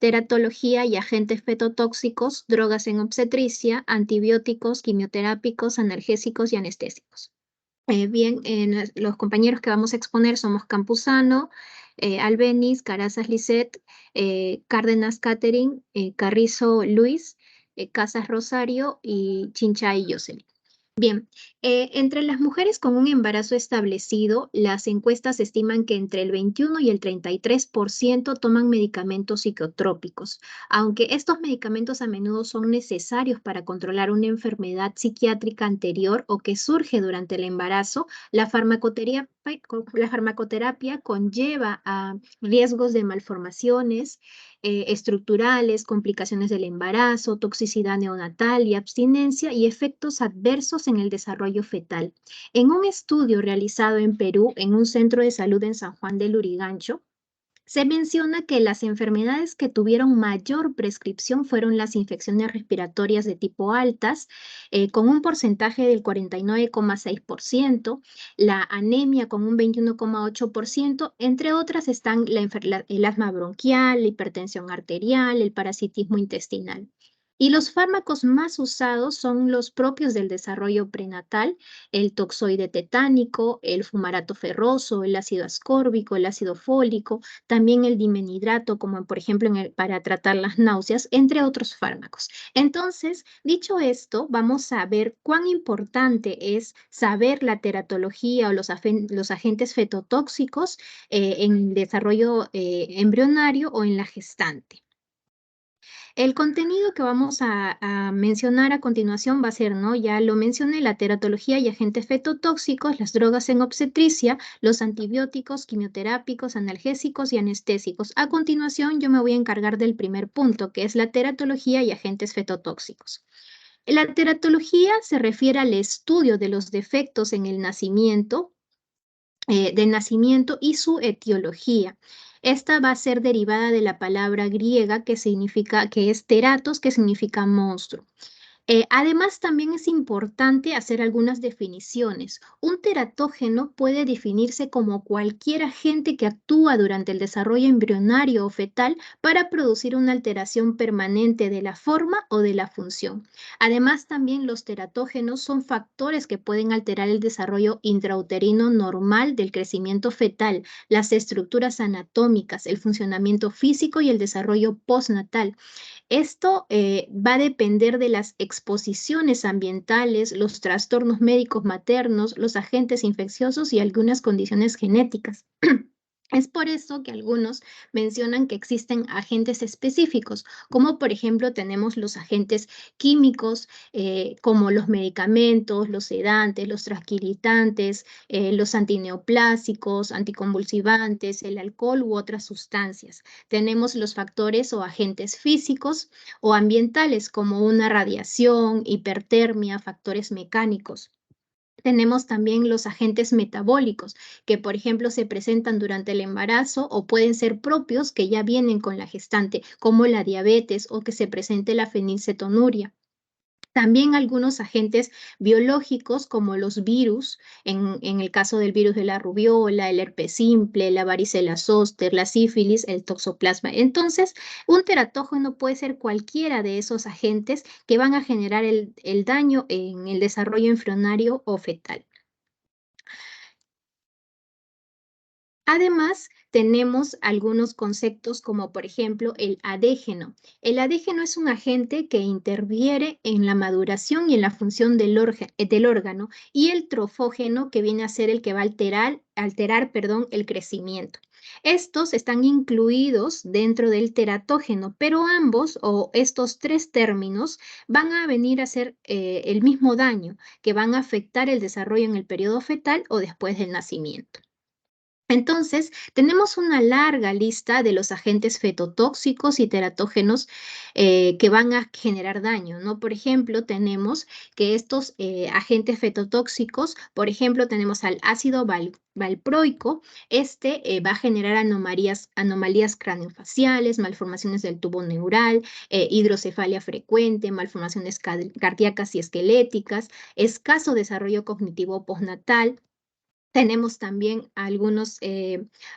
teratología y agentes fetotóxicos, drogas en obstetricia, antibióticos, quimioterápicos, analgésicos y anestésicos. Bien, los compañeros que vamos a exponer somos Campuzano, Albeniz, Carazas Lisset, Cárdenas Catherine, Carrizo Luis, Casas Rosario y Chinchay Jocelyn. Bien, entre las mujeres con un embarazo establecido, las encuestas estiman que entre el 21 y el 33% toman medicamentos psicotrópicos, aunque estos medicamentos a menudo son necesarios para controlar una enfermedad psiquiátrica anterior o que surge durante el embarazo. La farmacoterapia conlleva a riesgos de malformaciones estructurales, complicaciones del embarazo, toxicidad neonatal y abstinencia y efectos adversos en el desarrollo fetal. En un estudio realizado en Perú, en un centro de salud en San Juan del Lurigancho, se menciona que las enfermedades que tuvieron mayor prescripción fueron las infecciones respiratorias de tipo altas, con un porcentaje del 49,6%, la anemia con un 21,8%, entre otras están el asma bronquial, la hipertensión arterial, el parasitismo intestinal. Y los fármacos más usados son los propios del desarrollo prenatal, el toxoide tetánico, el fumarato ferroso, el ácido ascórbico, el ácido fólico, también el dimenidrato, como por ejemplo para tratar las náuseas, entre otros fármacos. Entonces, dicho esto, vamos a ver cuán importante es saber la teratología o los agentes fetotóxicos en el desarrollo embrionario o en la gestante. El contenido que vamos a mencionar a continuación va a ser, ¿no? Ya lo mencioné, la teratología y agentes fetotóxicos, las drogas en obstetricia, los antibióticos, quimioterápicos, analgésicos y anestésicos. A continuación, yo me voy a encargar del primer punto, que es la teratología y agentes fetotóxicos. La teratología se refiere al estudio de los defectos en el nacimiento, del nacimiento y su etiología. Esta va a ser derivada de la palabra griega que es teratos, que significa monstruo. Además, también es importante hacer algunas definiciones. Un teratógeno puede definirse como cualquier agente que actúa durante el desarrollo embrionario o fetal para producir una alteración permanente de la forma o de la función. Además, también los teratógenos son factores que pueden alterar el desarrollo intrauterino normal del crecimiento fetal, las estructuras anatómicas, el funcionamiento físico y el desarrollo postnatal. Esto va a depender de las exposiciones ambientales, los trastornos médicos maternos, los agentes infecciosos y algunas condiciones genéticas. Es por eso que algunos mencionan que existen agentes específicos, como por ejemplo tenemos los agentes químicos, como los medicamentos, los sedantes, los tranquilizantes, los antineoplásicos, anticonvulsivantes, el alcohol u otras sustancias. Tenemos los factores o agentes físicos o ambientales, como una radiación, hipertermia, factores mecánicos. Tenemos también los agentes metabólicos, que por ejemplo se presentan durante el embarazo o pueden ser propios que ya vienen con la gestante, como la diabetes o que se presente la fenilcetonuria. También algunos agentes biológicos como los virus, en el caso del virus de la rubiola, el herpes simple, la varicela zóster, la sífilis, el toxoplasma. Entonces, un teratógeno puede ser cualquiera de esos agentes que van a generar el daño en el desarrollo embrionario o fetal. Además, tenemos algunos conceptos como por ejemplo el adégeno. El adégeno es un agente que interviene en la maduración y en la función del órgano, y el trofógeno, que viene a ser el que va a alterar, el crecimiento. Estos están incluidos dentro del teratógeno, pero ambos o estos tres términos van a venir a hacer el mismo daño, que van a afectar el desarrollo en el periodo fetal o después del nacimiento. Entonces, tenemos una larga lista de los agentes fetotóxicos y teratógenos que van a generar daño, ¿no? Por ejemplo, tenemos que estos agentes fetotóxicos, por ejemplo, tenemos al ácido valproico. Este va a generar anomalías craneofaciales, malformaciones del tubo neural, hidrocefalia frecuente, malformaciones cardíacas y esqueléticas, escaso desarrollo cognitivo postnatal. Tenemos también algunos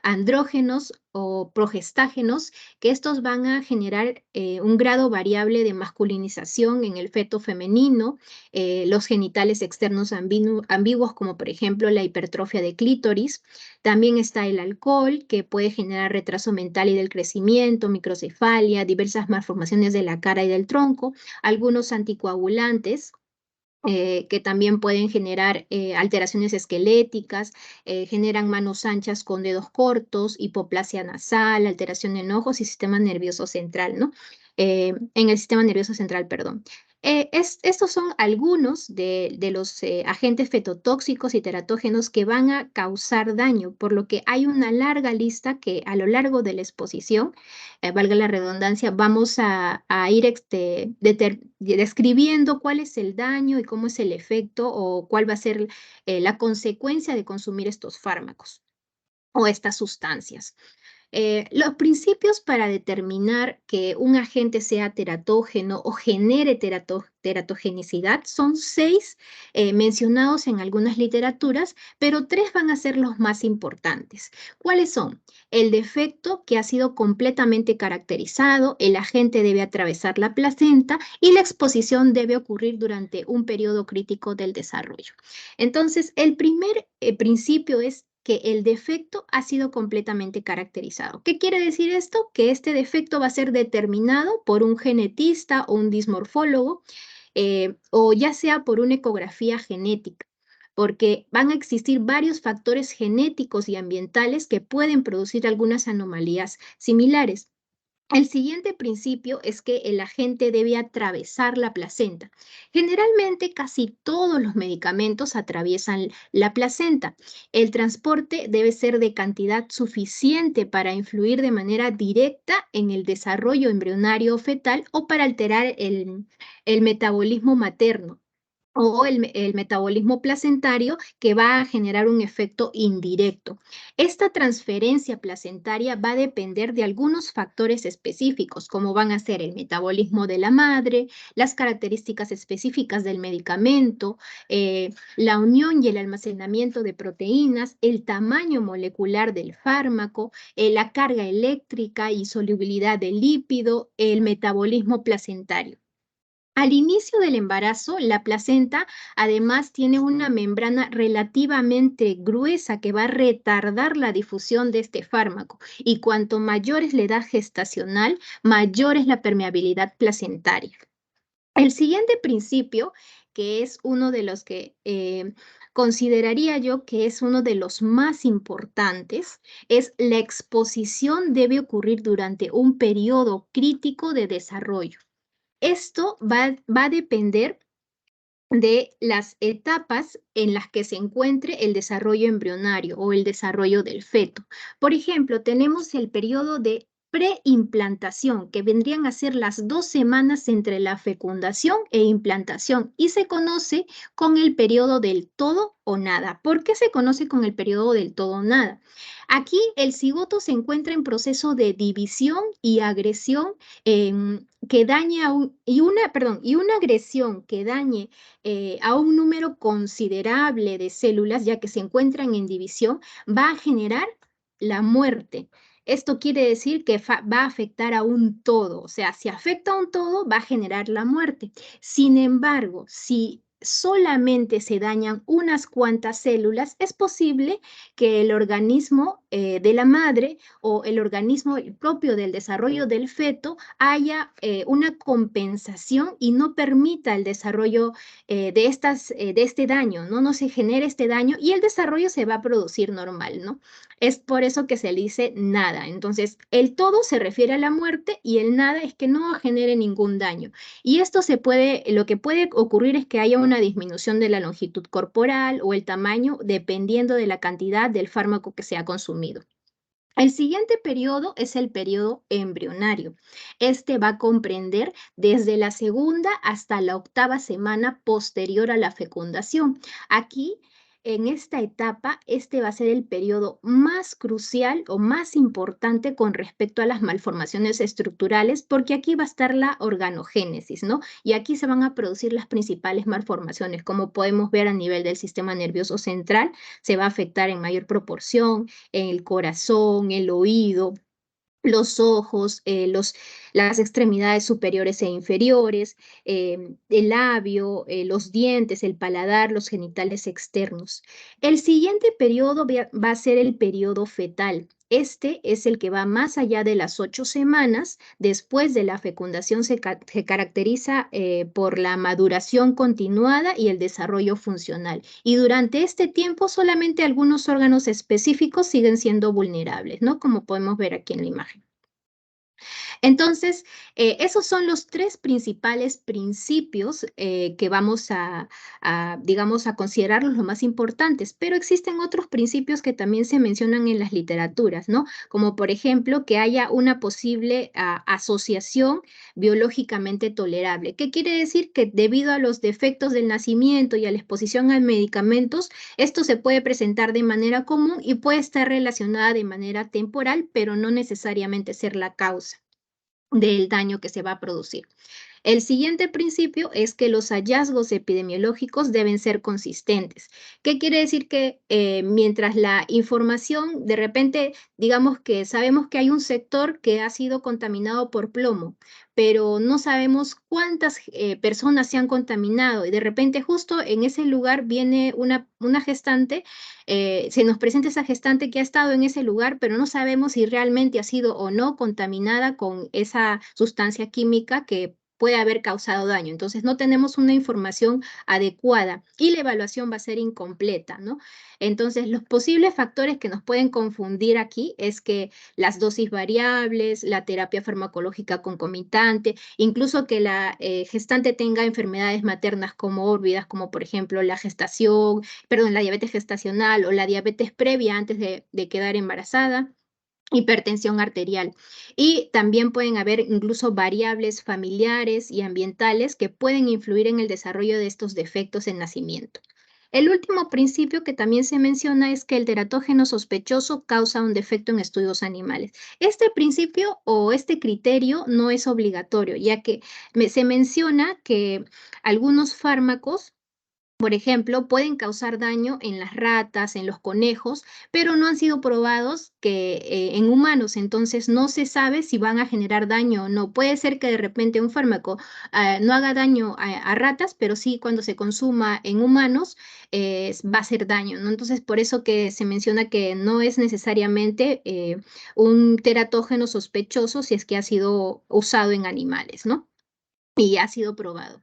andrógenos o progestágenos, que estos van a generar un grado variable de masculinización en el feto femenino, los genitales externos ambiguos, como por ejemplo la hipertrofia de clítoris. También está el alcohol, que puede generar retraso mental y del crecimiento, microcefalia, diversas malformaciones de la cara y del tronco, algunos anticoagulantes que también pueden generar alteraciones esqueléticas, generan manos anchas con dedos cortos, hipoplasia nasal, alteración en ojos y sistema nervioso central, ¿no? En el sistema nervioso central, perdón. Estos son algunos de los agentes fetotóxicos y teratógenos que van a causar daño, por lo que hay una larga lista que a lo largo de la exposición, valga la redundancia, vamos a ir describiendo cuál es el daño y cómo es el efecto o cuál va a ser la consecuencia de consumir estos fármacos o estas sustancias. Los principios para determinar que un agente sea teratógeno o genere teratogenicidad son 6 mencionados en algunas literaturas, pero 3 van a ser los más importantes. ¿Cuáles son? El defecto que ha sido completamente caracterizado, el agente debe atravesar la placenta y la exposición debe ocurrir durante un periodo crítico del desarrollo. Entonces, el primer principio es que el defecto ha sido completamente caracterizado. ¿Qué quiere decir esto? Que este defecto va a ser determinado por un genetista o un dismorfólogo, o ya sea por una ecografía genética, porque van a existir varios factores genéticos y ambientales que pueden producir algunas anomalías similares. El siguiente principio es que el agente debe atravesar la placenta. Generalmente, casi todos los medicamentos atraviesan la placenta. El transporte debe ser de cantidad suficiente para influir de manera directa en el desarrollo embrionario o fetal o para alterar el metabolismo materno o el metabolismo placentario, que va a generar un efecto indirecto. Esta transferencia placentaria va a depender de algunos factores específicos, como van a ser el metabolismo de la madre, las características específicas del medicamento, la unión y el almacenamiento de proteínas, el tamaño molecular del fármaco, la carga eléctrica y solubilidad del lípido, el metabolismo placentario. Al inicio del embarazo, la placenta además tiene una membrana relativamente gruesa que va a retardar la difusión de este fármaco, y cuanto mayor es la edad gestacional, mayor es la permeabilidad placentaria. El siguiente principio, que es uno de los que consideraría yo que es uno de los más importantes, es la exposición debe ocurrir durante un periodo crítico de desarrollo. Esto va a depender de las etapas en las que se encuentre el desarrollo embrionario o el desarrollo del feto. Por ejemplo, tenemos el periodo de preimplantación, que vendrían a ser las 2 semanas entre la fecundación e implantación, y se conoce con el periodo del todo o nada. ¿Por qué se conoce con el periodo del todo o nada? Aquí el cigoto se encuentra en proceso de división y agresión que dañe y una agresión que dañe a un número considerable de células, ya que se encuentran en división, va a generar la muerte. Esto quiere decir que va a afectar a un todo, o sea, si afecta a un todo, va a generar la muerte. Sin embargo, si solamente se dañan unas cuantas células, es posible que el organismo de la madre o el organismo propio del desarrollo del feto haya una compensación y no permita el desarrollo de este daño, ¿no? No se genera este daño y el desarrollo se va a producir normal, ¿no? Es por eso que se le dice nada. Entonces, el todo se refiere a la muerte y el nada es que no genere ningún daño. Y esto lo que puede ocurrir es que haya una disminución de la longitud corporal o el tamaño dependiendo de la cantidad del fármaco que se ha consumido. El siguiente periodo es el periodo embrionario. Este va a comprender desde la segunda hasta la octava semana posterior a la fecundación. Aquí en esta etapa, este va a ser el periodo más crucial o más importante con respecto a las malformaciones estructurales, porque aquí va a estar la organogénesis, ¿no? Y aquí se van a producir las principales malformaciones, como podemos ver a nivel del sistema nervioso central, se va a afectar en mayor proporción en el corazón, el oído, los ojos, las extremidades superiores e inferiores, el labio, los dientes, el paladar, los genitales externos. El siguiente periodo va a ser el periodo fetal. Este es el que va más allá de las 8 semanas. Después de la fecundación se caracteriza por la maduración continuada y el desarrollo funcional. Y durante este tiempo solamente algunos órganos específicos siguen siendo vulnerables, ¿no? Como podemos ver aquí en la imagen. Entonces, esos son los tres principales principios que vamos digamos, a considerarlos los más importantes, pero existen otros principios que también se mencionan en las literaturas, ¿no? Como por ejemplo, que haya una posible asociación biológicamente tolerable. ¿Qué quiere decir? Que debido a los defectos del nacimiento y a la exposición a medicamentos, esto se puede presentar de manera común y puede estar relacionada de manera temporal, pero no necesariamente ser la causa del daño que se va a producir. El siguiente principio es que los hallazgos epidemiológicos deben ser consistentes. ¿Qué quiere decir? Que mientras la información, de repente, digamos que sabemos que hay un sector que ha sido contaminado por plomo, pero no sabemos cuántas personas se han contaminado y de repente justo en ese lugar viene una gestante, se nos presenta esa gestante que ha estado en ese lugar, pero no sabemos si realmente ha sido o no contaminada con esa sustancia química que puede haber causado daño. Entonces, no tenemos una información adecuada y la evaluación va a ser incompleta, ¿no? Entonces, los posibles factores que nos pueden confundir aquí es que las dosis variables, la terapia farmacológica concomitante, incluso que la gestante tenga enfermedades maternas comórbidas, como por ejemplo la gestación, perdón, la diabetes gestacional o la diabetes previa antes de quedar embarazada, hipertensión arterial. Y también pueden haber incluso variables familiares y ambientales que pueden influir en el desarrollo de estos defectos en nacimiento. El último principio que también se menciona es que el teratógeno sospechoso causa un defecto en estudios animales. Este principio o este criterio no es obligatorio, ya que se menciona que algunos fármacos, por ejemplo, pueden causar daño en las ratas, en los conejos, pero no han sido probados que en humanos, entonces no se sabe si van a generar daño o no. Puede ser que de repente un fármaco no haga daño a ratas, pero sí cuando se consuma en humanos va a hacer daño, ¿no? Entonces, por eso que se menciona que no es necesariamente un teratógeno sospechoso si es que ha sido usado en animales, ¿no? Y ha sido probado.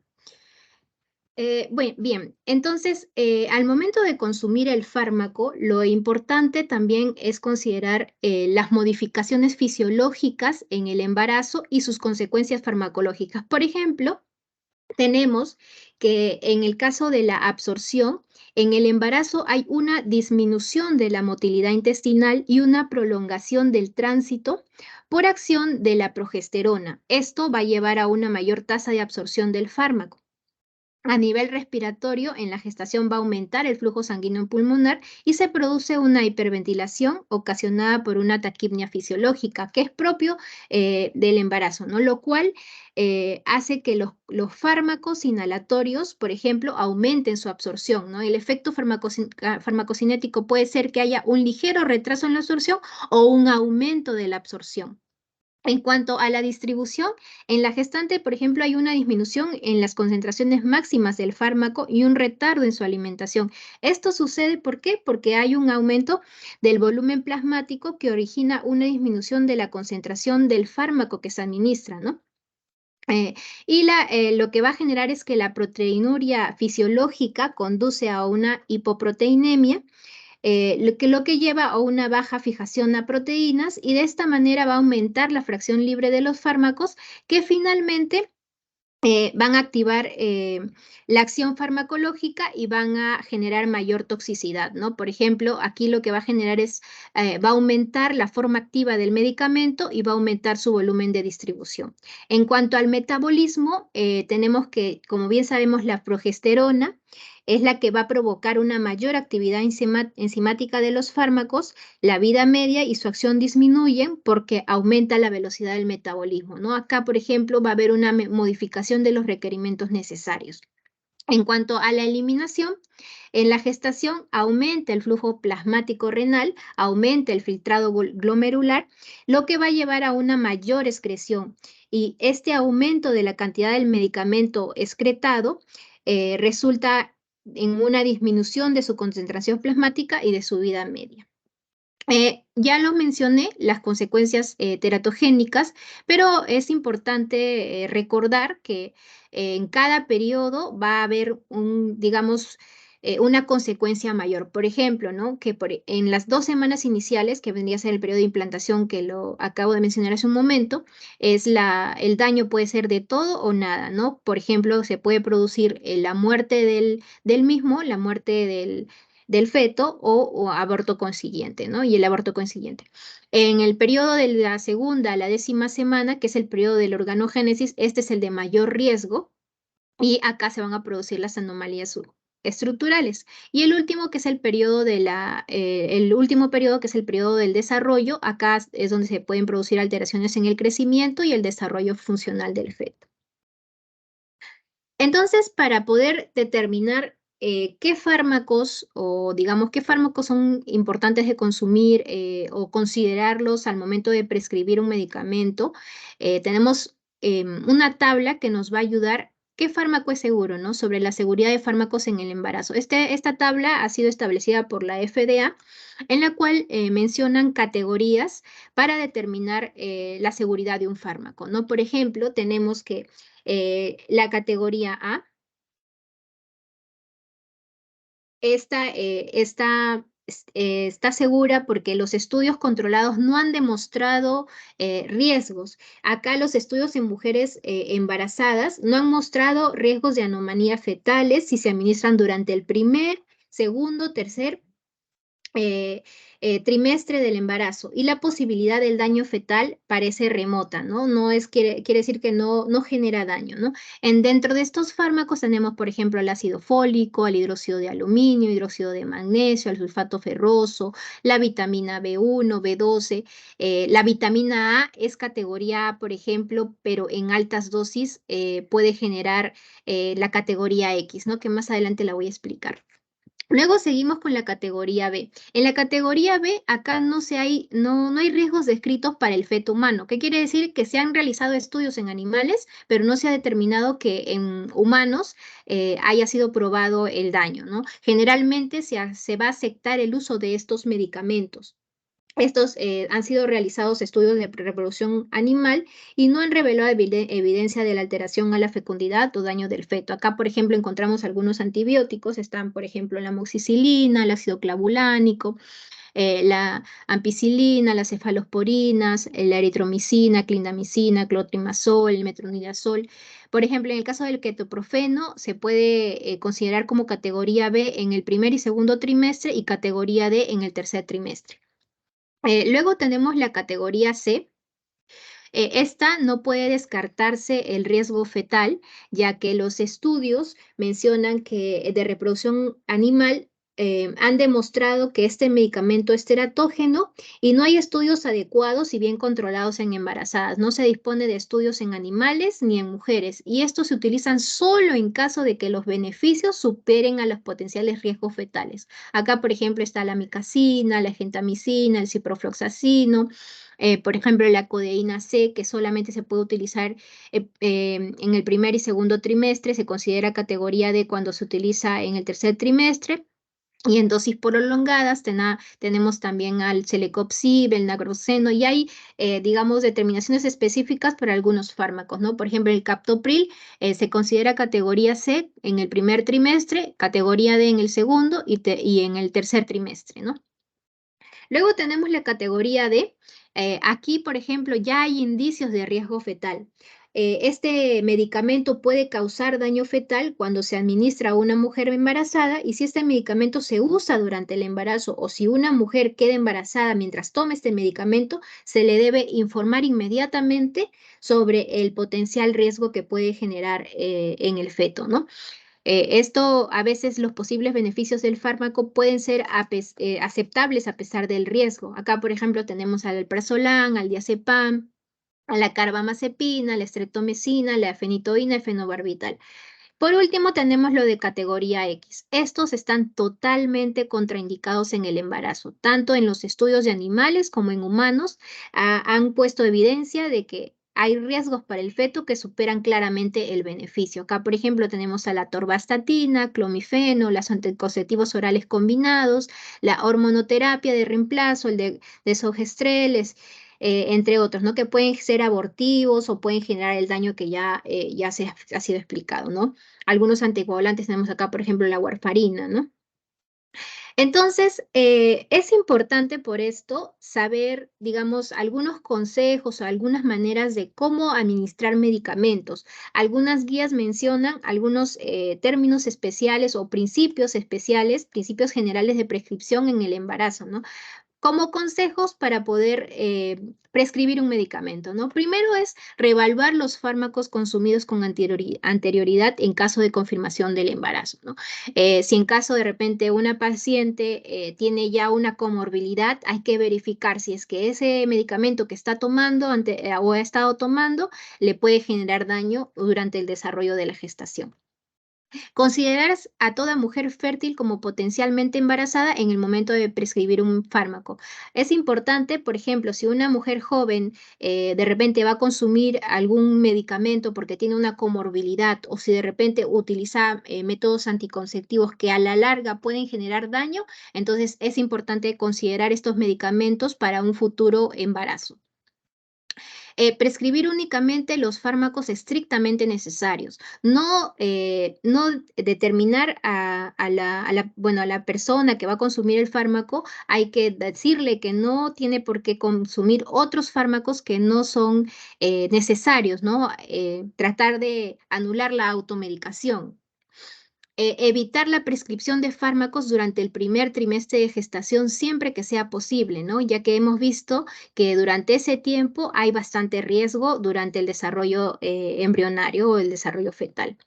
Bueno, bien, entonces al momento de consumir el fármaco, lo importante también es considerar las modificaciones fisiológicas en el embarazo y sus consecuencias farmacológicas. Por ejemplo, tenemos que en el caso de la absorción, en el embarazo hay una disminución de la motilidad intestinal y una prolongación del tránsito por acción de la progesterona. Esto va a llevar a una mayor tasa de absorción del fármaco. A nivel respiratorio, en la gestación va a aumentar el flujo sanguíneo pulmonar y se produce una hiperventilación ocasionada por una taquipnia fisiológica, que es propio del embarazo, ¿no? Lo cual hace que los fármacos inhalatorios, por ejemplo, aumenten su absorción, ¿no? El efecto farmacocinético puede ser que haya un ligero retraso en la absorción o un aumento de la absorción. En cuanto a la distribución, en la gestante, por ejemplo, hay una disminución en las concentraciones máximas del fármaco y un retardo en su alimentación. Esto sucede, ¿por qué? Porque hay un aumento del volumen plasmático que origina una disminución de la concentración del fármaco que se administra, ¿no? Lo que va a generar es que la proteinuria fisiológica conduce a una hipoproteinemia, lo que lleva a una baja fijación a proteínas y de esta manera va a aumentar la fracción libre de los fármacos que finalmente van a activar la acción farmacológica y van a generar mayor toxicidad, ¿no? Por ejemplo, aquí lo que va a generar es, va a aumentar la forma activa del medicamento y va a aumentar su volumen de distribución. En cuanto al metabolismo, tenemos que, como bien sabemos, la progesterona es la que va a provocar una mayor actividad enzimática de los fármacos, la vida media y su acción disminuyen porque aumenta la velocidad del metabolismo, ¿no? Acá, por ejemplo, va a haber una modificación de los requerimientos necesarios. En cuanto a la eliminación, en la gestación aumenta el flujo plasmático renal, aumenta el filtrado glomerular, lo que va a llevar a una mayor excreción. Y este aumento de la cantidad del medicamento excretado resulta en una disminución de su concentración plasmática y de su vida media. Ya lo mencioné, las consecuencias teratogénicas, pero es importante recordar que en cada periodo va a haber digamos, una consecuencia mayor. Por ejemplo, ¿no? Que en las 2 semanas iniciales, que vendría a ser el periodo de implantación que lo acabo de mencionar hace un momento, el daño puede ser de todo o nada, ¿no? Por ejemplo, se puede producir la muerte del mismo, la muerte del feto o aborto consiguiente, ¿no? Y el aborto consiguiente. En el periodo de la segunda a la 10ª semana, que es el periodo del organogénesis, este es el de mayor riesgo y acá se van a producir las anomalías estructurales. Y el último, que es el periodo el último periodo, que es el periodo del desarrollo, acá es donde se pueden producir alteraciones en el crecimiento y el desarrollo funcional del feto. Entonces, para poder determinar qué fármacos o digamos qué fármacos son importantes de consumir o considerarlos al momento de prescribir un medicamento, tenemos una tabla que nos va a ayudar qué fármaco es seguro, ¿no? Sobre la seguridad de fármacos en el embarazo. Esta tabla ha sido establecida por la FDA, en la cual mencionan categorías para determinar la seguridad de un fármaco, ¿no? Por ejemplo, tenemos que la categoría A, está segura porque los estudios controlados no han demostrado riesgos. Acá los estudios en mujeres embarazadas no han mostrado riesgos de anomalías fetales si se administran durante el primer, segundo, tercer eh, trimestre del embarazo y la posibilidad del daño fetal parece remota, ¿no? Quiere decir que no genera daño, ¿no? Dentro de estos fármacos tenemos, por ejemplo, el ácido fólico, el hidróxido de aluminio, hidróxido de magnesio, el sulfato ferroso, la vitamina B1, B12. La vitamina A es categoría A, por ejemplo, pero en altas dosis puede generar la categoría X, ¿no? Que más adelante la voy a explicar. Luego seguimos con la categoría B. En la categoría B, acá no hay riesgos descritos para el feto humano. ¿Qué quiere decir? Que se han realizado estudios en animales, pero no se ha determinado que en humanos haya sido probado el daño, ¿no? Generalmente se va a aceptar el uso de estos medicamentos. Estos han sido realizados estudios de reproducción animal y no han revelado evidencia de la alteración a la fecundidad o daño del feto. Acá, por ejemplo, encontramos algunos antibióticos, están, por ejemplo, la amoxicilina, el ácido clavulánico, la ampicilina, las cefalosporinas, la eritromicina, clindamicina, clotrimazol, el metronidazol. Por ejemplo, en el caso del ketoprofeno, se puede considerar como categoría B en el primer y segundo trimestre y categoría D en el tercer trimestre. Luego tenemos la categoría C. Esta no puede descartarse el riesgo fetal, ya que los estudios mencionan que de reproducción animal han demostrado que este medicamento es teratógeno y no hay estudios adecuados y bien controlados en embarazadas. No se dispone de estudios en animales ni en mujeres y estos se utilizan solo en caso de que los beneficios superen a los potenciales riesgos fetales. Acá, por ejemplo, está la amicacina, la gentamicina, el ciprofloxacino. Por ejemplo, la codeína C, que solamente se puede utilizar en el primer y segundo trimestre, se considera categoría D cuando se utiliza en el tercer trimestre. Y en dosis prolongadas tenemos también al celecoxib, el naproxeno, y hay, digamos, determinaciones específicas para algunos fármacos, ¿no? Por ejemplo, el captopril se considera categoría C en el primer trimestre, categoría D en el segundo y en el tercer trimestre, ¿no? Luego tenemos la categoría D. Aquí, por ejemplo, ya hay indicios de riesgo fetal. Este medicamento puede causar daño fetal cuando se administra a una mujer embarazada y si este medicamento se usa durante el embarazo o si una mujer queda embarazada mientras toma este medicamento, se le debe informar inmediatamente sobre el potencial riesgo que puede generar en el feto, ¿no? Esto, a veces los posibles beneficios del fármaco pueden ser aceptables a pesar del riesgo. Acá, por ejemplo, tenemos al alprazolam, al diazepam, a la carbamazepina, la streptomicina, la fenitoína y fenobarbital. Por último, tenemos lo de categoría X. Estos están totalmente contraindicados en el embarazo, tanto en los estudios de animales como en humanos. Han puesto evidencia de que hay riesgos para el feto que superan claramente el beneficio. Acá, por ejemplo, tenemos a la torvastatina, clomifeno, los anticonceptivos orales combinados, la hormonoterapia de reemplazo, el de desogestrel, entre otros, ¿no? Que pueden ser abortivos o pueden generar el daño que ya se ha sido explicado, ¿no? Algunos anticoagulantes tenemos acá, por ejemplo, la warfarina, ¿no? Entonces, es importante por esto saber, digamos, algunos consejos o algunas maneras de cómo administrar medicamentos. Algunas guías mencionan algunos términos especiales o principios especiales, principios generales de prescripción en el embarazo, ¿no? Como consejos para poder prescribir un medicamento, ¿no? Primero es reevaluar los fármacos consumidos con anterioridad en caso de confirmación del embarazo, ¿no? Si en caso de repente una paciente tiene ya una comorbilidad, hay que verificar si es que ese medicamento que está tomando o ha estado tomando le puede generar daño durante el desarrollo de la gestación. Considerar a toda mujer fértil como potencialmente embarazada en el momento de prescribir un fármaco. Es importante, por ejemplo, si una mujer joven de repente va a consumir algún medicamento porque tiene una comorbilidad o si de repente utiliza métodos anticonceptivos que a la larga pueden generar daño, entonces es importante considerar estos medicamentos para un futuro embarazo. Prescribir únicamente los fármacos estrictamente necesarios, no determinar bueno, a la persona que va a consumir el fármaco, hay que decirle que no tiene por qué consumir otros fármacos que no son necesarios, ¿no? Tratar de anular la automedicación. Evitar la prescripción de fármacos durante el primer trimestre de gestación siempre que sea posible, ¿no? Ya que hemos visto que durante ese tiempo hay bastante riesgo durante el desarrollo embrionario o el desarrollo fetal.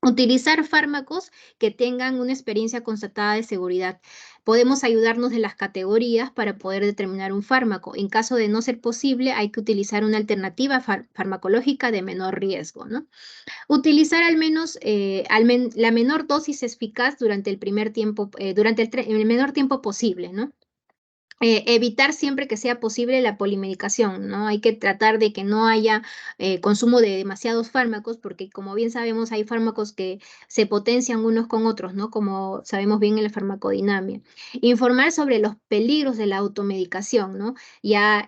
Utilizar fármacos que tengan una experiencia constatada de seguridad. Podemos ayudarnos de las categorías para poder determinar un fármaco. En caso de no ser posible, hay que utilizar una alternativa farmacológica de menor riesgo, ¿no? Utilizar al menos la menor dosis eficaz durante el primer tiempo, durante el menor tiempo posible, ¿no? Evitar siempre que sea posible la polimedicación, ¿no? Hay que tratar de que no haya consumo de demasiados fármacos, porque como bien sabemos, hay fármacos que se potencian unos con otros, ¿no? Como sabemos bien en la farmacodinamia. Informar sobre los peligros de la automedicación, ¿no? Ya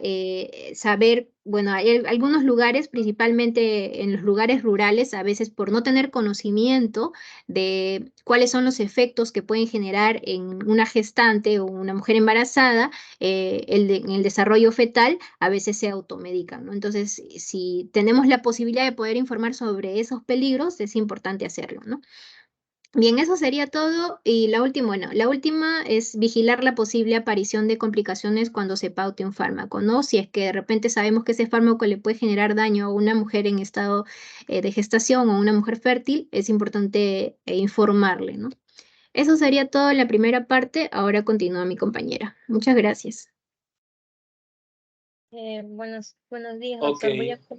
saber, bueno, hay algunos lugares, principalmente en los lugares rurales, a veces por no tener conocimiento de cuáles son los efectos que pueden generar en una gestante o una mujer embarazada, en el desarrollo fetal, a veces se automedican, ¿no? Entonces, si tenemos la posibilidad de poder informar sobre esos peligros, es importante hacerlo, ¿no? Bien, eso sería todo. Y la última, bueno, la última es vigilar la posible aparición de complicaciones cuando se paute un fármaco, ¿no? Si es que de repente sabemos que ese fármaco le puede generar daño a una mujer en estado de gestación o una mujer fértil, es importante informarle, ¿no? Eso sería todo en la primera parte. Ahora continúa mi compañera. Muchas gracias. Buenos días, Ok, doctor.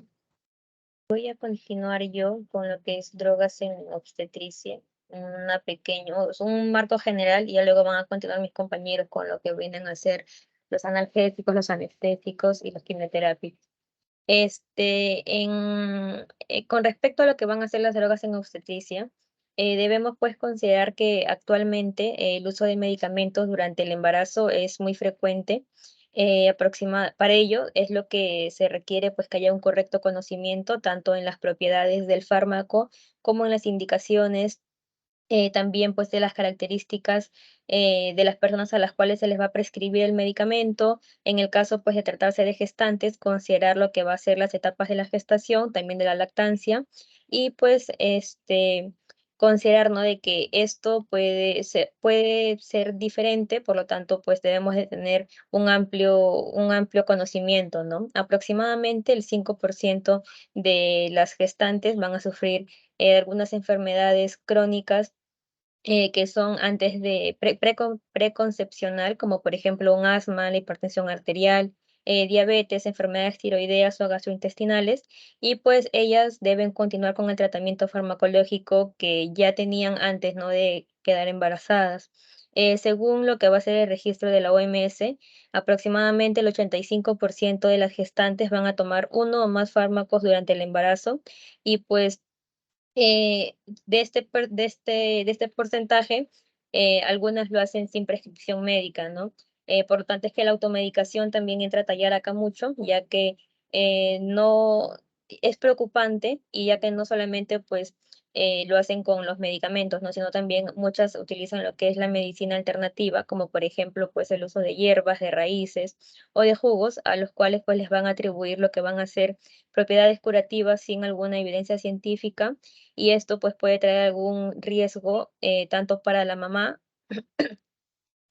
Voy a continuar yo con lo que es drogas en obstetricia, es un marco general, y ya luego van a continuar mis compañeros con lo que vienen a ser los analgésicos, los anestésicos y los quimioterapias. Con respecto a lo que van a ser las drogas en obstetricia, debemos pues considerar que actualmente el uso de medicamentos durante el embarazo es muy frecuente. Para ello es lo que se requiere pues que haya un correcto conocimiento tanto en las propiedades del fármaco como en las indicaciones, también pues de las características de las personas a las cuales se les va a prescribir el medicamento. En el caso pues de tratarse de gestantes, considerar lo que va a ser las etapas de la gestación, también de la lactancia, y pues considerar, ¿no?, de que esto puede ser diferente, por lo tanto pues debemos de tener un amplio conocimiento, ¿no? Aproximadamente el 5% de las gestantes van a sufrir algunas enfermedades crónicas que son antes de preconcepcional, como por ejemplo un asma, la hipertensión arterial, diabetes, enfermedades tiroideas o gastrointestinales, y pues ellas deben continuar con el tratamiento farmacológico que ya tenían antes, ¿no? De quedar embarazadas. Según lo que va a ser el registro de la OMS, aproximadamente el 85% de las gestantes van a tomar uno o más fármacos durante el embarazo y pues de este porcentaje, algunas lo hacen sin prescripción médica, ¿no? Por lo tanto, es que la automedicación también entra a tallar acá mucho, ya que no es preocupante y ya que no solamente pues lo hacen con los medicamentos, ¿no? Sino también muchas utilizan lo que es la medicina alternativa, como por ejemplo pues el uso de hierbas, de raíces o de jugos, a los cuales pues les van a atribuir lo que van a ser propiedades curativas sin alguna evidencia científica y esto pues puede traer algún riesgo tanto para la mamá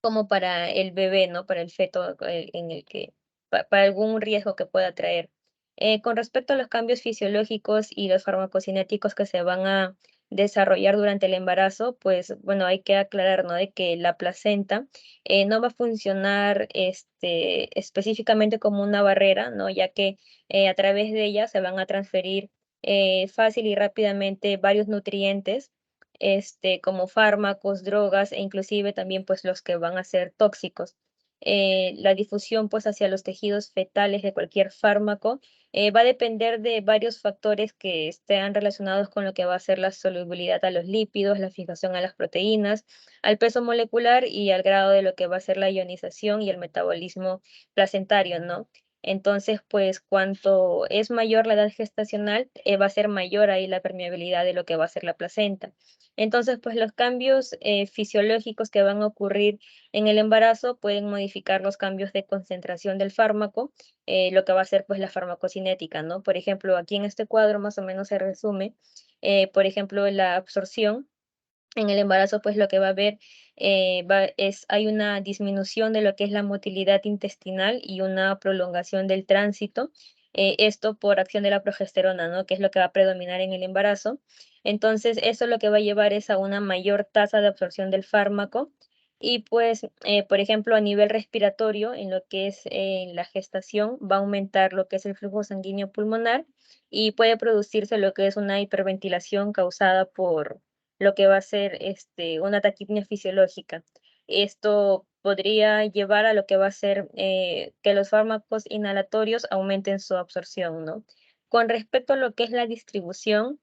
como para el bebé, ¿no? Para el feto en el que, para algún riesgo que pueda traer. Con respecto a los cambios fisiológicos y los farmacocinéticos que se van a desarrollar durante el embarazo, pues bueno, hay que aclarar, ¿no? De que la placenta no va a funcionar específicamente como una barrera, ¿no? Ya que a través de ella se van a transferir fácil y rápidamente varios nutrientes como fármacos, drogas e inclusive también pues los que van a ser tóxicos. La difusión pues hacia los tejidos fetales de cualquier fármaco va a depender de varios factores que estén relacionados con lo que va a ser la solubilidad a los lípidos, la fijación a las proteínas, al peso molecular y al grado de lo que va a ser la ionización y el metabolismo placentario, ¿no? Entonces, pues cuanto es mayor la edad gestacional, va a ser mayor ahí la permeabilidad de lo que va a ser la placenta. Entonces, pues los cambios fisiológicos que van a ocurrir en el embarazo pueden modificar los cambios de concentración del fármaco, lo que va a ser pues la farmacocinética, ¿no? Por ejemplo, aquí en este cuadro más o menos se resume, por ejemplo, la absorción. En el embarazo, pues lo que va a haber hay una disminución de lo que es la motilidad intestinal y una prolongación del tránsito. Esto por acción de la progesterona, ¿no? Que es lo que va a predominar en el embarazo. Entonces, eso lo que va a llevar es a una mayor tasa de absorción del fármaco. Y pues, por ejemplo, a nivel respiratorio, en lo que es la gestación, va a aumentar lo que es el flujo sanguíneo pulmonar y puede producirse lo que es una hiperventilación causada por lo que va a ser una taquipnea fisiológica. Esto podría llevar a lo que va a ser que los fármacos inhalatorios aumenten su absorción, ¿no? Con respecto a lo que es la distribución,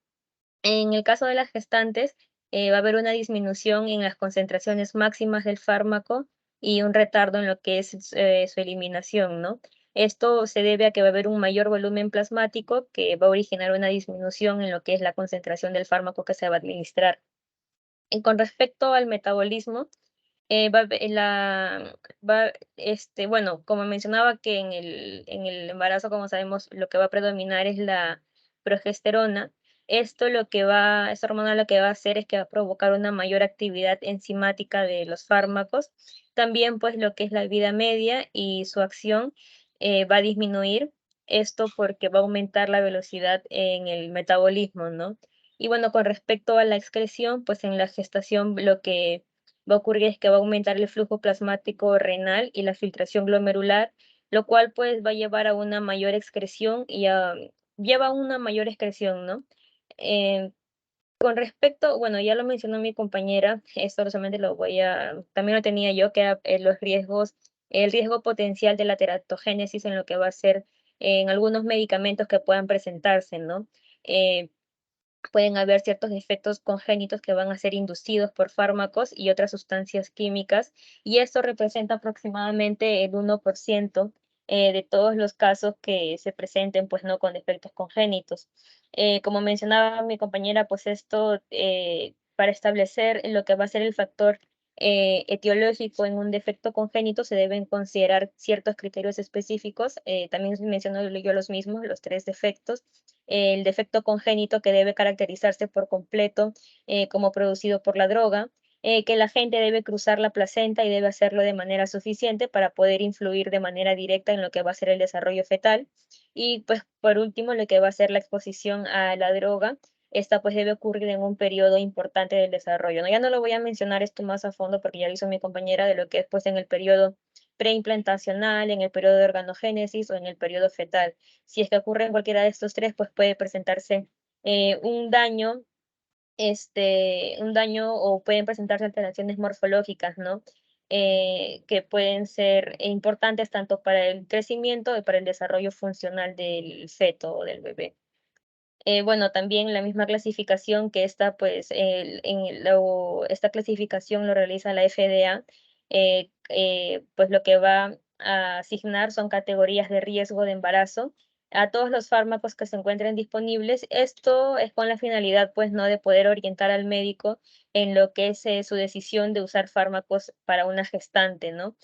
en el caso de las gestantes, va a haber una disminución en las concentraciones máximas del fármaco y un retardo en lo que es su eliminación, ¿no? Esto se debe a que va a haber un mayor volumen plasmático que va a originar una disminución en lo que es la concentración del fármaco que se va a administrar. Con respecto al metabolismo, va a haber bueno, como mencionaba que en el embarazo, como sabemos, lo que va a predominar es la progesterona. Esta hormona lo que va a hacer es que va a provocar una mayor actividad enzimática de los fármacos. También, pues, lo que es la vida media y su acción va a disminuir. Esto porque va a aumentar la velocidad en el metabolismo, ¿no? Y bueno, con respecto a la excreción, pues en la gestación lo que va a ocurrir es que va a aumentar el flujo plasmático renal y la filtración glomerular, lo cual pues va a llevar a una mayor excreción lleva a una mayor excreción, ¿no? Eh, con respecto, bueno, ya lo mencionó mi compañera, esto solamente también lo tenía yo, que era el riesgo potencial de la teratogénesis en lo que va a ser en algunos medicamentos que puedan presentarse, ¿no? Eh, Pueden haber ciertos defectos congénitos que van a ser inducidos por fármacos y otras sustancias químicas, y esto representa aproximadamente el 1% de todos los casos que se presenten, pues no con defectos congénitos. Como mencionaba mi compañera, pues esto para establecer lo que va a ser el factor etiológico en un defecto congénito se deben considerar ciertos criterios específicos. También menciono yo los mismos, los tres defectos el defecto congénito que debe caracterizarse por completo como producido por la droga, que la gente debe cruzar la placenta y debe hacerlo de manera suficiente para poder influir de manera directa en lo que va a ser el desarrollo fetal. Y pues por último, lo que va a ser la exposición a la droga. esta pues debe ocurrir en un periodo importante del desarrollo, ¿no? Ya no lo voy a mencionar esto más a fondo porque ya lo hizo mi compañera de lo que es pues en el periodo preimplantacional, en el periodo de organogénesis o en el periodo fetal. Si es que ocurre en cualquiera de estos tres, pues puede presentarse un daño, un daño o pueden presentarse alteraciones morfológicas, ¿no? Que pueden ser importantes tanto para el crecimiento y para el desarrollo funcional del feto o del bebé. Bueno, también la misma clasificación que esta, pues, esta clasificación lo realiza la FDA, pues lo que va a asignar son categorías de riesgo de embarazo a todos los fármacos que se encuentren disponibles. Esto es con la finalidad, pues, ¿no?, de poder orientar al médico en lo que es su decisión de usar fármacos para una gestante, ¿no?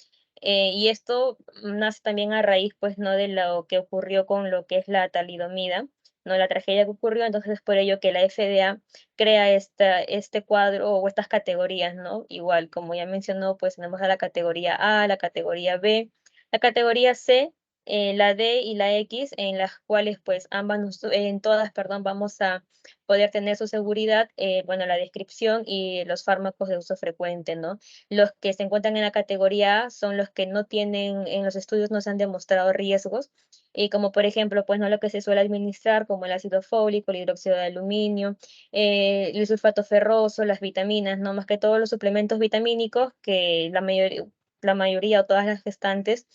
Y esto nace también a raíz, pues, ¿no?, de lo que ocurrió con lo que es la talidomida, ¿no? La tragedia que ocurrió, entonces es por ello que la FDA crea este cuadro o estas categorías, ¿no? Igual, como ya mencionó, pues tenemos a la categoría A, la categoría B, la categoría C, la D y la X, en las cuales pues en todas, perdón, vamos a poder tener su seguridad, bueno, la descripción y los fármacos de uso frecuente, ¿no? Los que se encuentran en la categoría A son los que no tienen, en los estudios no se han demostrado riesgos, y como por ejemplo, pues no lo que se suele administrar, como el ácido fólico, el hidróxido de aluminio, el sulfato ferroso, las vitaminas, no más que todos los suplementos vitamínicos que la mayoría o todas las gestantes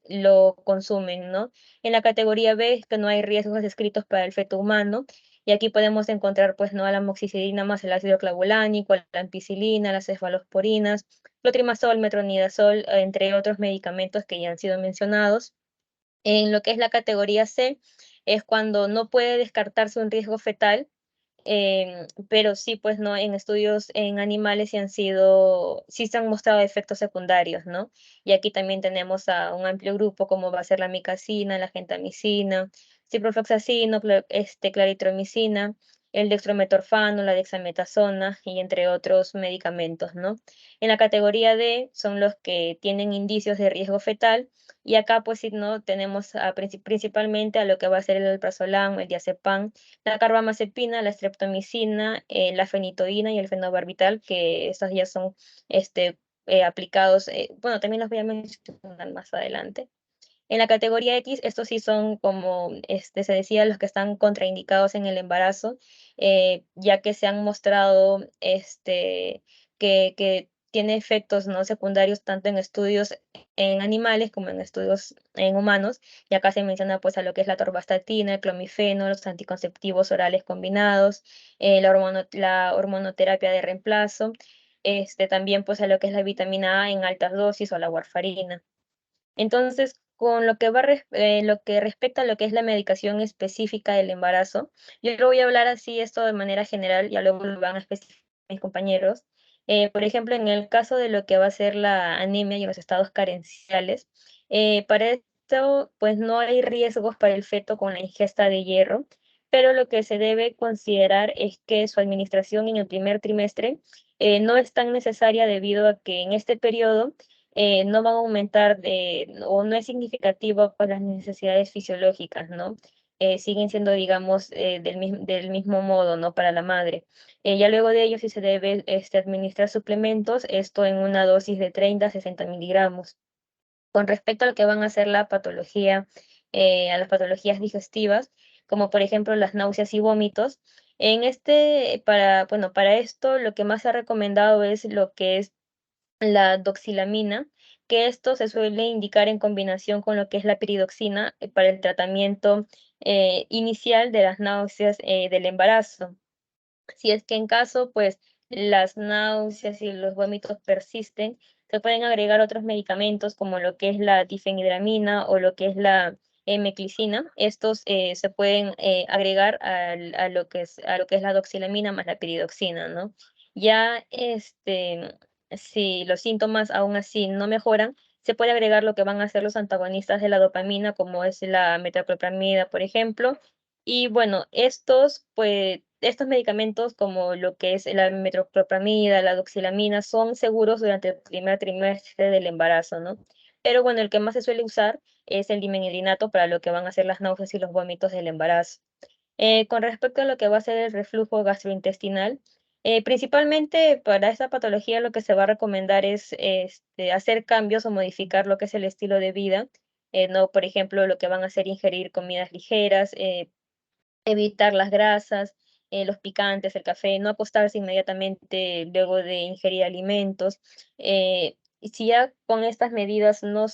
lo consumen, ¿no? En la categoría B es que no hay riesgos descritos para el feto humano. Y aquí podemos encontrar, pues, ¿no?, la amoxicilina más el ácido clavulánico, la ampicilina, las cefalosporinas, clotrimazol, metronidazol, entre otros medicamentos que ya han sido mencionados. En lo que es la categoría C, es cuando no puede descartarse un riesgo fetal, pero sí, pues, ¿no? En estudios en animales sí se han mostrado efectos secundarios, ¿no? Y aquí también tenemos a un amplio grupo, como va a ser la micacina, la gentamicina, ciprofloxacino, claritromicina, el dextrometorfano, la dexametasona y entre otros medicamentos, ¿no? En la categoría D son los que tienen indicios de riesgo fetal, y acá, pues, sí, ¿no? Tenemos principalmente a lo que va a ser el alprazolam, el diazepam, la carbamazepina, la streptomicina, la fenitoína y el fenobarbital, que estas ya son aplicados, bueno, también los voy a mencionar más adelante. En la categoría X, estos sí son como se decía, los que están contraindicados en el embarazo, ya que se han mostrado que tiene efectos no secundarios tanto en estudios en animales como en estudios en humanos. Y acá se menciona pues a lo que es la torvastatina, el clomifeno, los anticonceptivos orales combinados, la hormonoterapia de reemplazo, también pues a lo que es la vitamina A en altas dosis o la warfarina. Entonces, con lo que respecta a lo que es la medicación específica del embarazo, yo lo voy a hablar así esto de manera general, ya luego lo van a especificar mis compañeros. Por ejemplo, en el caso de lo que va a ser la anemia y los estados carenciales, para esto, pues no hay riesgos para el feto con la ingesta de hierro, pero lo que se debe considerar es que su administración en el primer trimestre no es tan necesaria debido a que en este periodo no van a aumentar o no es significativo por las necesidades fisiológicas, ¿no? Siguen siendo, digamos, del mismo modo, ¿no? Para la madre. Ya luego de ello, sí se debe administrar suplementos, esto en una dosis de 30 a 60 miligramos. Con respecto a lo que van a ser a las patologías digestivas, como por ejemplo las náuseas y vómitos, bueno, para esto lo que más se ha recomendado es lo que es la doxilamina, que esto se suele indicar en combinación con lo que es la piridoxina para el tratamiento inicial de las náuseas del embarazo. Si es que en caso, pues, las náuseas y los vómitos persisten, se pueden agregar otros medicamentos como lo que es la difenhidramina o lo que es la meclicina. Estos se pueden agregar a lo que es la doxilamina más la piridoxina, ¿no? Ya, si los síntomas aún así no mejoran, se puede agregar lo que van a ser los antagonistas de la dopamina, como es la metoclopramida, por ejemplo, y bueno, estos medicamentos, como lo que es la metoclopramida, la doxilamina, son seguros durante el primer trimestre del embarazo, ¿no? Pero bueno, el que más se suele usar es el dimetilinato para lo que van a ser las náuseas y los vómitos del embarazo. Con respecto a lo que va a ser el reflujo gastrointestinal, principalmente para esta patología lo que se va a recomendar es hacer cambios o modificar lo que es el estilo de vida, no, por ejemplo, lo que van a hacer ingerir comidas ligeras, evitar las grasas, los picantes, el café, no acostarse inmediatamente luego de ingerir alimentos. Y si ya con estas medidas no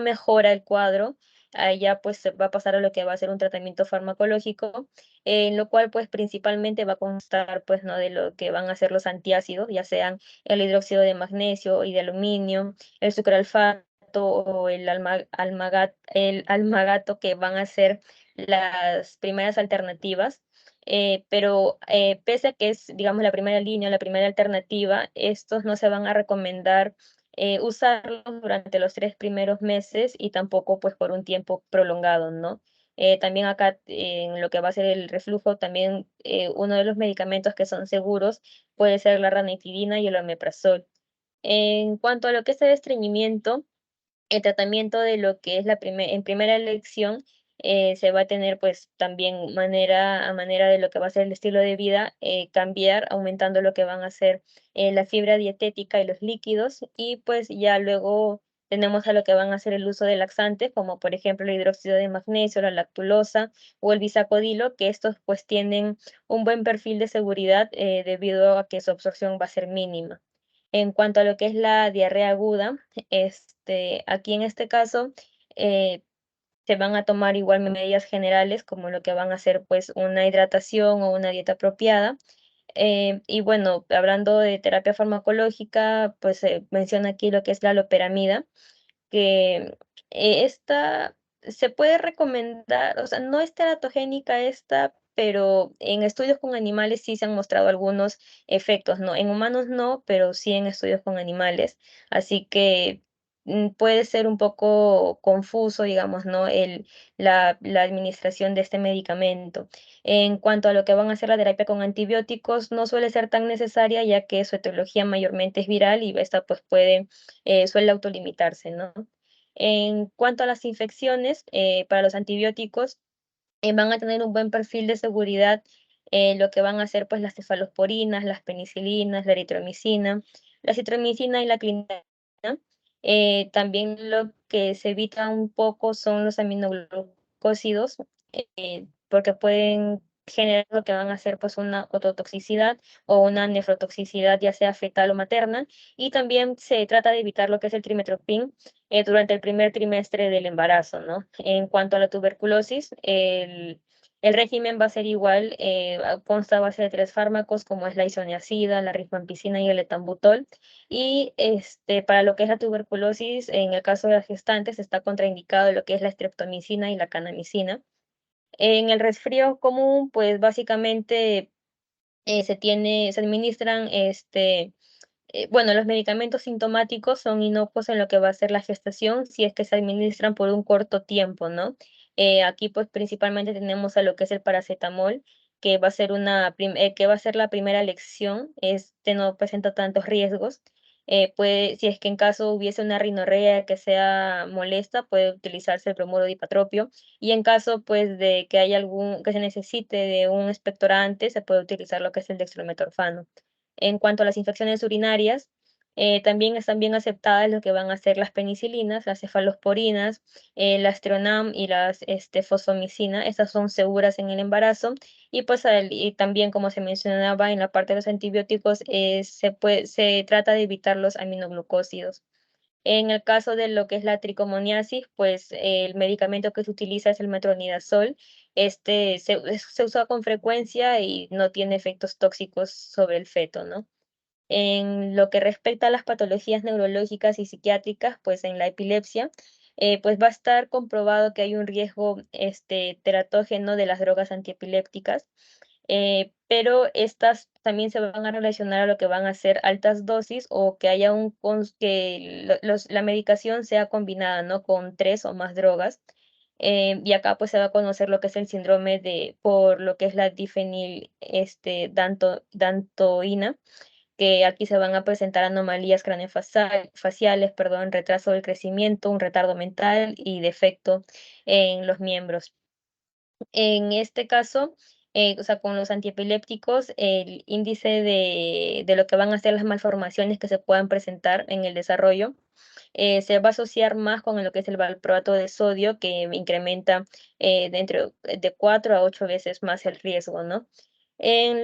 mejora el cuadro, ahí ya pues se va a pasar a lo que va a ser un tratamiento farmacológico, en lo cual pues principalmente va a constar pues no de lo que van a ser los antiácidos, ya sean el hidróxido de magnesio y de aluminio, el sucralfato o el almagato, que van a ser las primeras alternativas, pero pese a que es, digamos, la primera línea, la primera alternativa, estos no se van a recomendar usarlos durante los 3 primeros meses y tampoco pues por un tiempo prolongado, ¿no? También acá en lo que va a ser el reflujo, también uno de los medicamentos que son seguros puede ser la ranitidina y el omeprazol. En cuanto a lo que es el estreñimiento, el tratamiento de lo que es en primera elección, se va a tener pues también manera a manera de lo que va a ser el estilo de vida, cambiar aumentando lo que van a ser, la fibra dietética y los líquidos, y pues ya luego tenemos a lo que van a ser el uso de laxantes, como por ejemplo el hidróxido de magnesio, la lactulosa o el bisacodilo, que estos pues tienen un buen perfil de seguridad, debido a que su absorción va a ser mínima. En cuanto a lo que es la diarrea aguda, aquí en este caso, eh, se van a tomar igual medidas generales, como lo que van a ser, pues, una hidratación o una dieta apropiada. Y bueno, hablando de terapia farmacológica, pues, se menciona aquí lo que es la loperamida, que, esta se puede recomendar, o sea, no es teratogénica esta, pero en estudios con animales sí se han mostrado algunos efectos, ¿no? En humanos no, pero sí en estudios con animales. Así que, puede ser un poco confuso, digamos, ¿no? La administración de este medicamento. En cuanto a lo que van a ser la terapia con antibióticos, no suele ser tan necesaria, ya que su etiología mayormente es viral y esta, pues, suele autolimitarse, ¿no? En cuanto a las infecciones, para los antibióticos, van a tener un buen perfil de seguridad, lo que van a ser, pues, las cefalosporinas, las penicilinas, la eritromicina, la citromicina y la clindamina. También lo que se evita un poco son los aminoglucósidos, porque pueden generar lo que van a ser, pues, una ototoxicidad o una nefrotoxicidad, ya sea fetal o materna, y también se trata de evitar lo que es el trimethoprim, durante el primer trimestre del embarazo, ¿no? En cuanto a la tuberculosis, el régimen va a ser igual, consta a base de 3 fármacos, como es la isoniazida, la rifampicina y el etambutol. Y para lo que es la tuberculosis, en el caso de las gestantes, está contraindicado lo que es la streptomicina y la kanamicina. En el resfrío común, pues básicamente se administran bueno, los medicamentos sintomáticos son inocuos en lo que va a ser la gestación, si es que se administran por un corto tiempo, ¿no? Aquí, pues, principalmente tenemos a lo que es el paracetamol, que va a ser que va a ser la primera elección, no presenta tantos riesgos. Si es que en caso hubiese una rinorrea que sea molesta, puede utilizarse el bromuro dipatropio, y en caso, pues, de que haya que se necesite de un expectorante, se puede utilizar lo que es el dextrometorfano. En cuanto a las infecciones urinarias, también están bien aceptadas lo que van a ser las penicilinas, las cefalosporinas, las Tronam y las fosfomicina. Estas son seguras en el embarazo. Y pues y también, como se mencionaba en la parte de los antibióticos, se trata de evitar los aminoglucósidos. En el caso de lo que es la tricomoniasis, pues el medicamento que se utiliza es el metronidazol. Se usa con frecuencia y no tiene efectos tóxicos sobre el feto, ¿no? En lo que respecta a las patologías neurológicas y psiquiátricas, pues en la epilepsia, pues va a estar comprobado que hay un riesgo teratógeno de las drogas antiepilépticas, pero estas también se van a relacionar a lo que van a ser altas dosis o que haya que la medicación sea combinada, ¿no? Con 3 o más drogas. Y acá pues se va a conocer lo que es el síndrome por lo que es la difenil, dantoína, que aquí se van a presentar anomalías faciales, perdón, retraso del crecimiento, un retardo mental y defecto en los miembros. En este caso, o sea, con los antiepilépticos, el índice de lo que van a ser las malformaciones que se puedan presentar en el desarrollo, se va a asociar más con lo que es el valproato de sodio, que incrementa de 4 a 8 veces más el riesgo, ¿no? En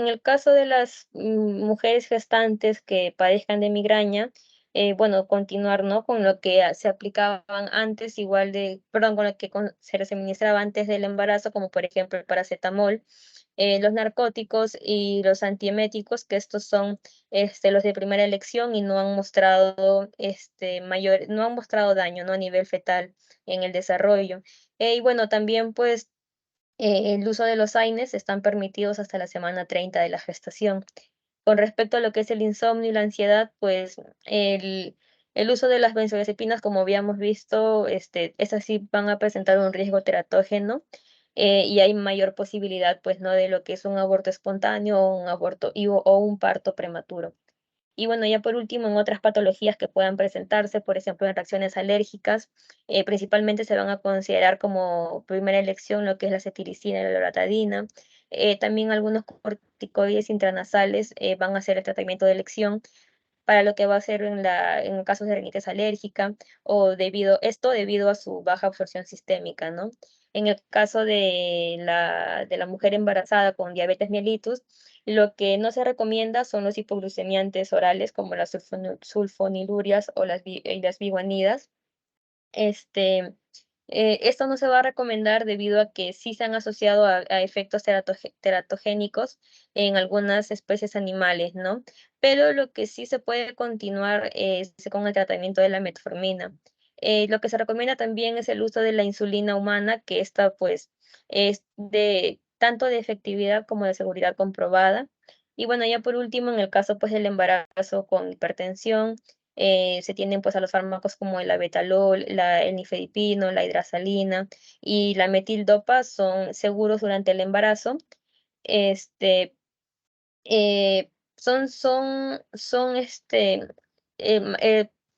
el caso de las mujeres gestantes que padezcan de migraña, bueno, continuar, ¿no? Con lo que se aplicaban antes, igual de, perdón, con lo que se les administraba antes del embarazo, como por ejemplo el paracetamol, los narcóticos y los antieméticos, que estos son los de primera elección y no han mostrado no han mostrado daño, ¿no? A nivel fetal en el desarrollo. Y bueno, también pues el uso de los AINES están permitidos hasta la semana 30 de la gestación. Con respecto a lo que es el insomnio y la ansiedad, pues el, el uso de las benzodiazepinas, como habíamos visto, estas sí van a presentar un riesgo teratógeno, y hay mayor posibilidad, pues, ¿no? De lo que es un aborto espontáneo o un aborto o un parto prematuro. Y bueno, ya por último, en otras patologías que puedan presentarse, por ejemplo, en reacciones alérgicas, principalmente se van a considerar como primera elección lo que es la cetiricina y la loratadina. También algunos corticoides intranasales van a ser el tratamiento de elección para lo que va a ser en casos de rinitis alérgica o debido a su baja absorción sistémica, ¿no? En el caso de la mujer embarazada con diabetes mellitus, lo que no se recomienda son los hipoglucemiantes orales, como las sulfonilurias o las biguanidas. Esto no se va a recomendar debido a que sí se han asociado a efectos teratogénicos en algunas especies animales, ¿no? Pero lo que sí se puede continuar es con el tratamiento de la metformina. Lo que se recomienda también es el uso de la insulina humana, que esta pues es de tanto de efectividad como de seguridad comprobada. Y bueno, ya por último, en el caso pues del embarazo con hipertensión, se tienen pues a los fármacos como el abetalol, el nifedipino, la hidrasalina y la metildopa son seguros durante el embarazo. Este,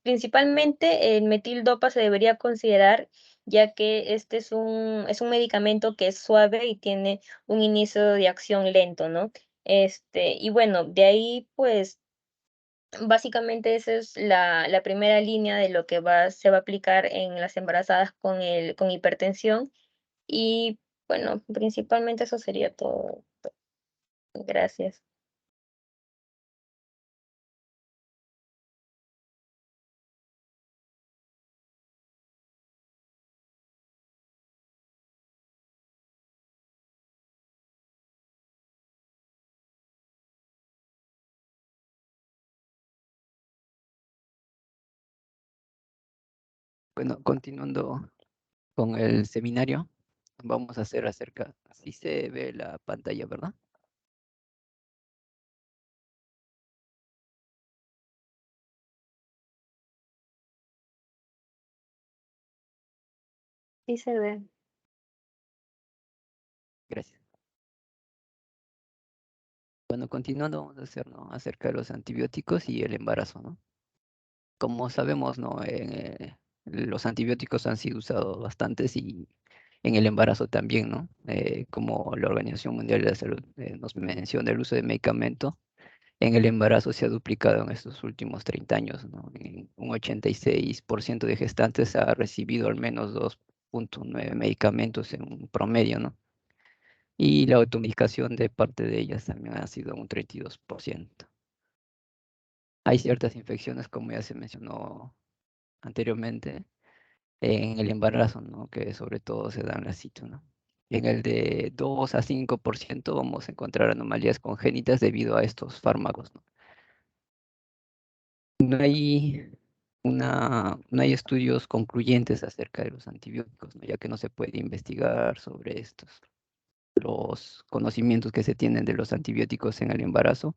Principalmente el metildopa se debería considerar ya que este es un medicamento que es suave y tiene un inicio de acción lento, ¿no? Y bueno, de ahí pues básicamente esa es la primera línea de lo que se va a aplicar en las embarazadas con hipertensión. Y bueno, principalmente eso sería todo. Gracias. Bueno, continuando con el seminario, vamos a hacer acerca, así se ve la pantalla, ¿verdad? Sí se ve. Gracias. Bueno, continuando, vamos a hacer, ¿no? Acerca de los antibióticos y el embarazo, ¿no? Como sabemos, ¿no? Los antibióticos han sido usados bastantes y en el embarazo también, ¿no? Como la Organización Mundial de la Salud nos menciona, el uso de medicamentos en el embarazo se ha duplicado en estos últimos 30 años, ¿no? Un 86% de gestantes ha recibido al menos 2,9 medicamentos en un promedio, ¿no? Y la automedicación de parte de ellas también ha sido un 32%. Hay ciertas infecciones, como ya se mencionó anteriormente, en el embarazo, ¿no? Que sobre todo se dan la situ, ¿no? En el de 2 a 5% vamos a encontrar anomalías congénitas debido a estos fármacos, ¿no? No hay no hay estudios concluyentes acerca de los antibióticos, ¿no? Ya que no se puede investigar sobre estos. Los conocimientos que se tienen de los antibióticos en el embarazo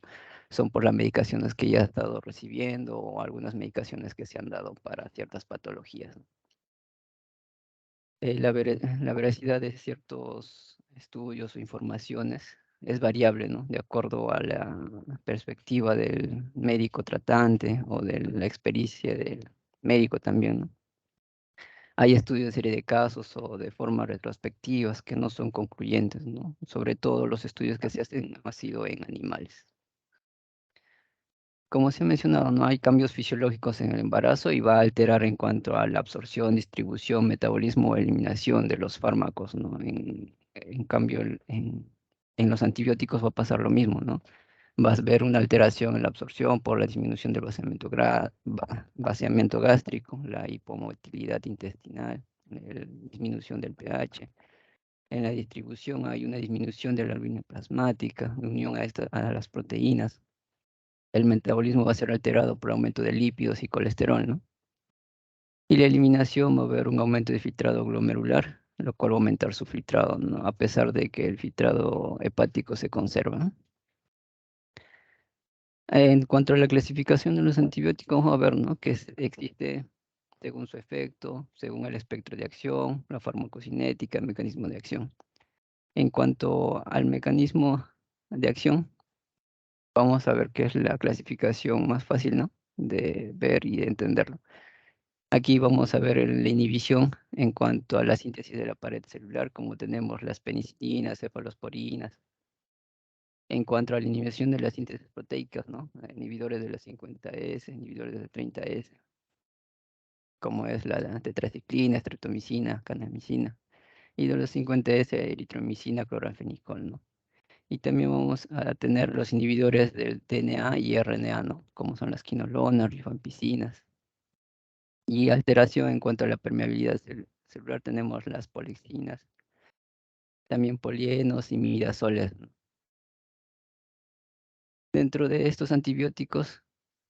son por las medicaciones que ya ha estado recibiendo o algunas medicaciones que se han dado para ciertas patologías, ¿no? La veracidad de ciertos estudios o informaciones es variable, ¿no? De acuerdo a la perspectiva del médico tratante o de la experiencia del médico también, ¿no? Hay estudios de serie de casos o de formas retrospectivas que no son concluyentes, ¿no? Sobre todo los estudios que se hacen han sido en animales. Como se ha mencionado, no hay cambios fisiológicos en el embarazo y va a alterar en cuanto a la absorción, distribución, metabolismo o eliminación de los fármacos, ¿no? En cambio, en los antibióticos va a pasar lo mismo, ¿no? Vas a ver una alteración en la absorción por la disminución del vaciamiento gástrico, la hipomotilidad intestinal, la disminución del pH. En la distribución hay una disminución de la albumina plasmática, unión a las proteínas. El metabolismo va a ser alterado por aumento de lípidos y colesterol, ¿no? Y la eliminación va a haber un aumento de filtrado glomerular, lo cual va a aumentar su filtrado, ¿no? A pesar de que el filtrado hepático se conserva, ¿no? En cuanto a la clasificación de los antibióticos, vamos a ver, ¿no? Que existe según su efecto, según el espectro de acción, la farmacocinética, el mecanismo de acción. En cuanto al mecanismo de acción, vamos a ver qué es la clasificación más fácil, ¿no? De ver y de entenderlo. Aquí vamos a ver la inhibición en cuanto a la síntesis de la pared celular, como tenemos las penicilinas, cefalosporinas. En cuanto a la inhibición de las síntesis proteicas, ¿no? Inhibidores de la 50S, inhibidores de la 30S, como es la tetraciclina, streptomicina, kanamicina. Y de los 50S, eritromicina, cloranfenicol, ¿no? Y también vamos a tener los inhibidores del DNA y RNA, ¿no? Como son las quinolonas, rifampicinas. Y alteración en cuanto a la permeabilidad celular, tenemos las polixinas, también polienos y midazoles, ¿no? Dentro de estos antibióticos,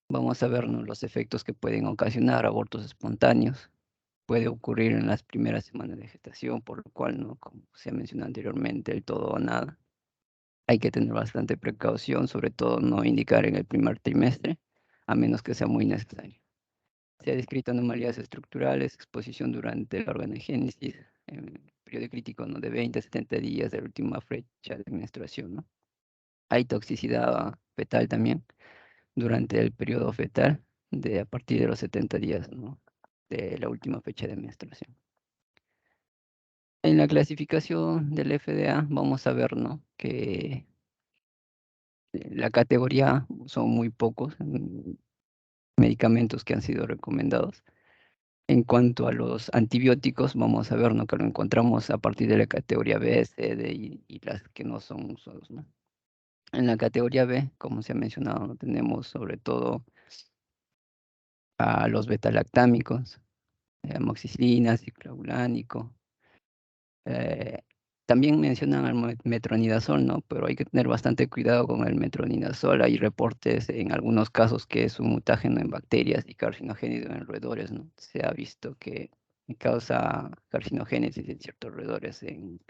vamos a ver, ¿no?, los efectos que pueden ocasionar abortos espontáneos. Puede ocurrir en las primeras semanas de gestación, por lo cual, ¿no?, como se ha mencionado anteriormente, el todo o nada. Hay que tener bastante precaución, sobre todo no indicar en el primer trimestre, a menos que sea muy necesario. Se ha descrito anomalías estructurales, exposición durante la organogénesis, en periodo crítico, ¿no?, de 20 a 70 días de la última fecha de menstruación, ¿no? Hay toxicidad fetal también durante el periodo fetal, a partir de los 70 días, ¿no?, de la última fecha de menstruación. En la clasificación del FDA vamos a ver, ¿no?, que la categoría son muy pocos medicamentos que han sido recomendados. En cuanto a los antibióticos, vamos a ver, ¿no?, que lo encontramos a partir de la categoría B, C, D y las que no son usados, ¿no? En la categoría B, como se ha mencionado, ¿no?, tenemos sobre todo a los betalactámicos, amoxicilina, ciclobulánico. eh, También mencionan al metronidazol, ¿no? Pero hay que tener bastante cuidado con el metronidazol. Hay reportes en algunos casos que es un mutágeno en bacterias y carcinogénico en roedores, ¿no? Se ha visto que causa carcinogénesis en ciertos roedores en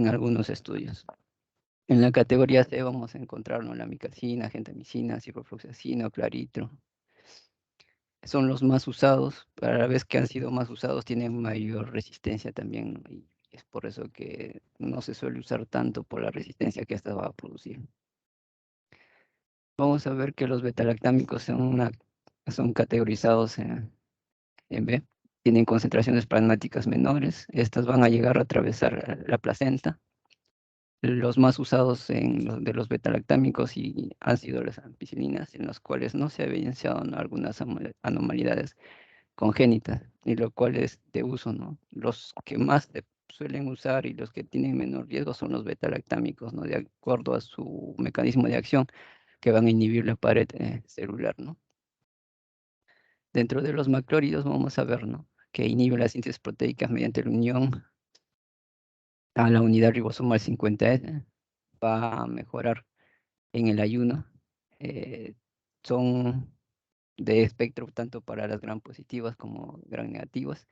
algunos estudios. En la categoría C vamos a encontrar, ¿no?, la micacina, gentamicina, ciprofloxacina o claritro. Son los más usados, para la vez que han sido más usados tienen mayor resistencia también, ¿no? Y es por eso que no se suele usar tanto por la resistencia que esta va a producir. Vamos a ver que los betalactámicos son categorizados en B. Tienen concentraciones plasmáticas menores. Estas van a llegar a atravesar la placenta. Los más usados de los betalactámicos han sido las ampicilinas, en los cuales no se ha evidenciado, ¿no?, algunas anomalías congénitas, y lo cual es de uso, ¿no? Los que más se suelen usar y los que tienen menor riesgo son los betalactámicos, ¿no?, de acuerdo a su mecanismo de acción, que van a inhibir la pared celular, ¿no? Dentro de los macrólidos vamos a ver, ¿no?, que inhibe las síntesis proteicas mediante la unión a la unidad ribosomal 50S, va a mejorar en el ayuno. eh, Son de espectro tanto para las gram positivas como gram negativas,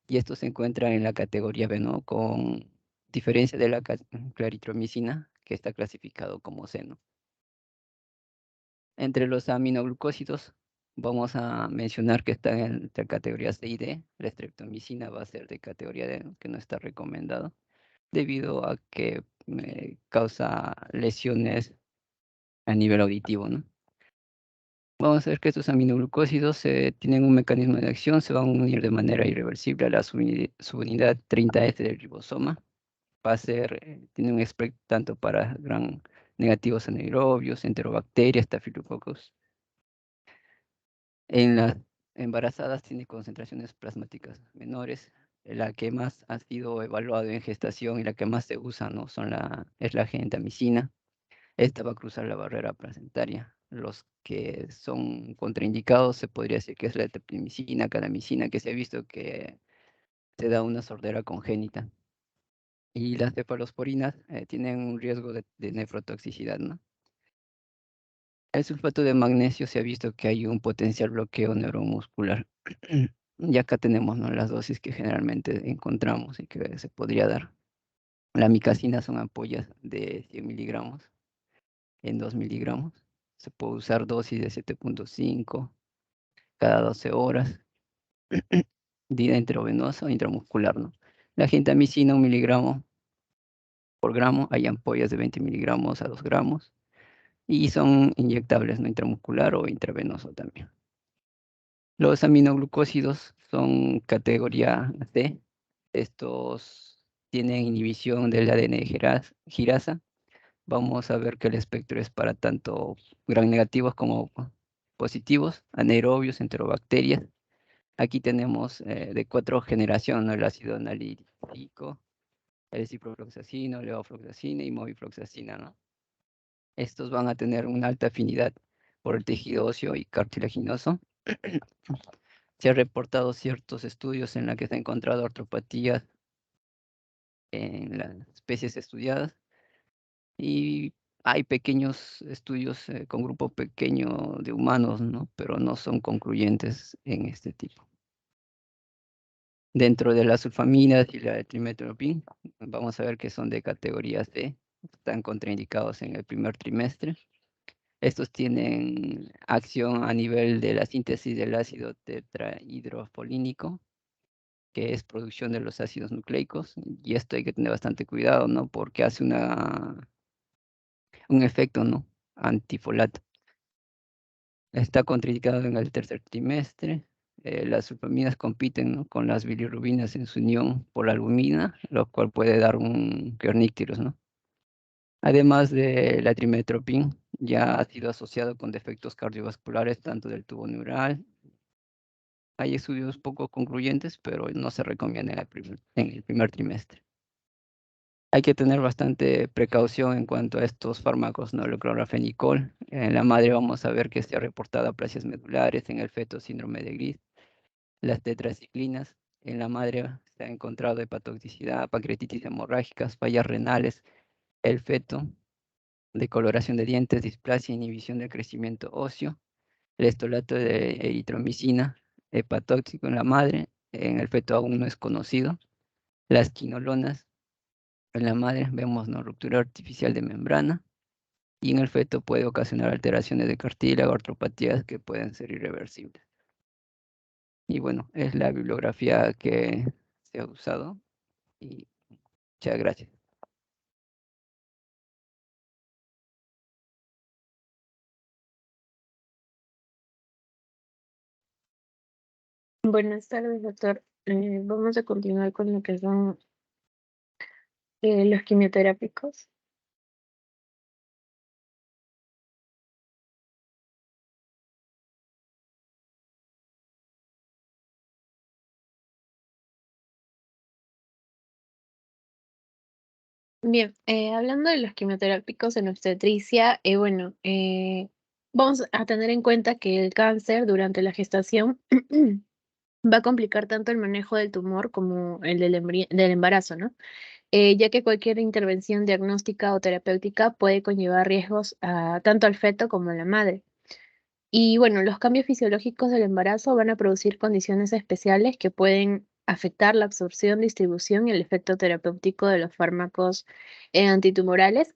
y esto se encuentra en la categoría B, ¿no?, con diferencia de la claritromicina, que está clasificado como C, ¿no? Entre los aminoglucósidos, vamos a mencionar que están entre categorías C y D. La streptomicina va a ser de categoría D, ¿no?, que no está recomendado, debido a que causa lesiones a nivel auditivo, ¿no? Vamos a ver que estos aminoglucósidos tienen un mecanismo de acción, se van a unir de manera irreversible a la subunidad 30S del ribosoma. Va a ser, tiene un espectro tanto para gran negativos anaerobios, enterobacterias, staphylococcus. En las embarazadas tiene concentraciones plasmáticas menores. La que más ha sido evaluado en gestación y la que más se usa, ¿no? Es la gentamicina. Esta va a cruzar la barrera placentaria. Los que son contraindicados se podría decir que es la etripamicina, calamicina, que se ha visto que te da una sordera congénita. Y las cefalosporinas tienen un riesgo de nefrotoxicidad, ¿no? El sulfato de magnesio se ha visto que hay un potencial bloqueo neuromuscular. Y acá tenemos, ¿no?, las dosis que generalmente encontramos y que se podría dar. La micacina son ampollas de 100 miligramos en 2 miligramos. Se puede usar dosis de 7.5 cada 12 horas, vía intravenosa o intramuscular, ¿no? La gentamicina, 1 miligramo por gramo. Hay ampollas de 20 miligramos a 2 gramos. Y son inyectables, ¿no?, intramuscular o intravenoso también. Los aminoglucósidos son categoría C. Estos tienen inhibición del ADN girasa. Vamos a ver que el espectro es para tanto gram negativos como positivos, anaerobios, enterobacterias. Aquí tenemos de 4 generaciones, ¿no?, el ácido analítico, el ciprofloxacino, levofloxacina y movifloxacina, ¿no? Estos van a tener una alta afinidad por el tejido óseo y cartilaginoso. Se han reportado ciertos estudios en los que se han encontrado artropatías en las especies estudiadas y hay pequeños estudios con grupo pequeño de humanos, ¿no?, pero no son concluyentes en este tipo. Dentro de las sulfaminas y la trimetoprim, vamos a ver que son de categoría C, están contraindicados en el primer trimestre. Estos tienen acción a nivel de la síntesis del ácido tetrahidrofolínico, que es producción de los ácidos nucleicos, y esto hay que tener bastante cuidado, ¿no?, porque hace un efecto, ¿no?, antifolato. Está contraindicado en el tercer trimestre. Las sulfaminas compiten, ¿no?, con las bilirrubinas en su unión por la albumina, lo cual puede dar un kernícteros, ¿no? Además de la trimmetoprim, ya ha sido asociado con defectos cardiovasculares tanto del tubo neural. Hay estudios poco concluyentes, pero no se recomienda en el primer trimestre. Hay que tener bastante precaución en cuanto a estos fármacos, ¿no? El clorafenicol. En la madre vamos a ver que se ha reportado aplasias medulares, en el feto síndrome de Gris. Las tetraciclinas, en la madre se ha encontrado hepatotoxicidad, pancreatitis hemorrágicas, fallas renales, el feto, decoloración de dientes, displasia, inhibición del crecimiento óseo. El estolato de eritromicina, hepatóxico en la madre, en el feto aún no es conocido. Las quinolonas, en la madre vemos, ¿no?, ruptura artificial de membrana, y en el feto puede ocasionar alteraciones de cartílago, artropatías que pueden ser irreversibles. Y bueno, es la bibliografía que se ha usado y muchas gracias. Buenas tardes, doctor. Vamos a continuar con lo que son los quimioterápicos. Bien, hablando de los quimioterápicos en obstetricia, bueno, vamos a tener en cuenta que el cáncer durante la gestación va a complicar tanto el manejo del tumor como el del embarazo, ¿no? Ya que cualquier intervención diagnóstica o terapéutica puede conllevar riesgos tanto al feto como a la madre. Y bueno, los cambios fisiológicos del embarazo van a producir condiciones especiales que pueden afectar la absorción, distribución y el efecto terapéutico de los fármacos antitumorales,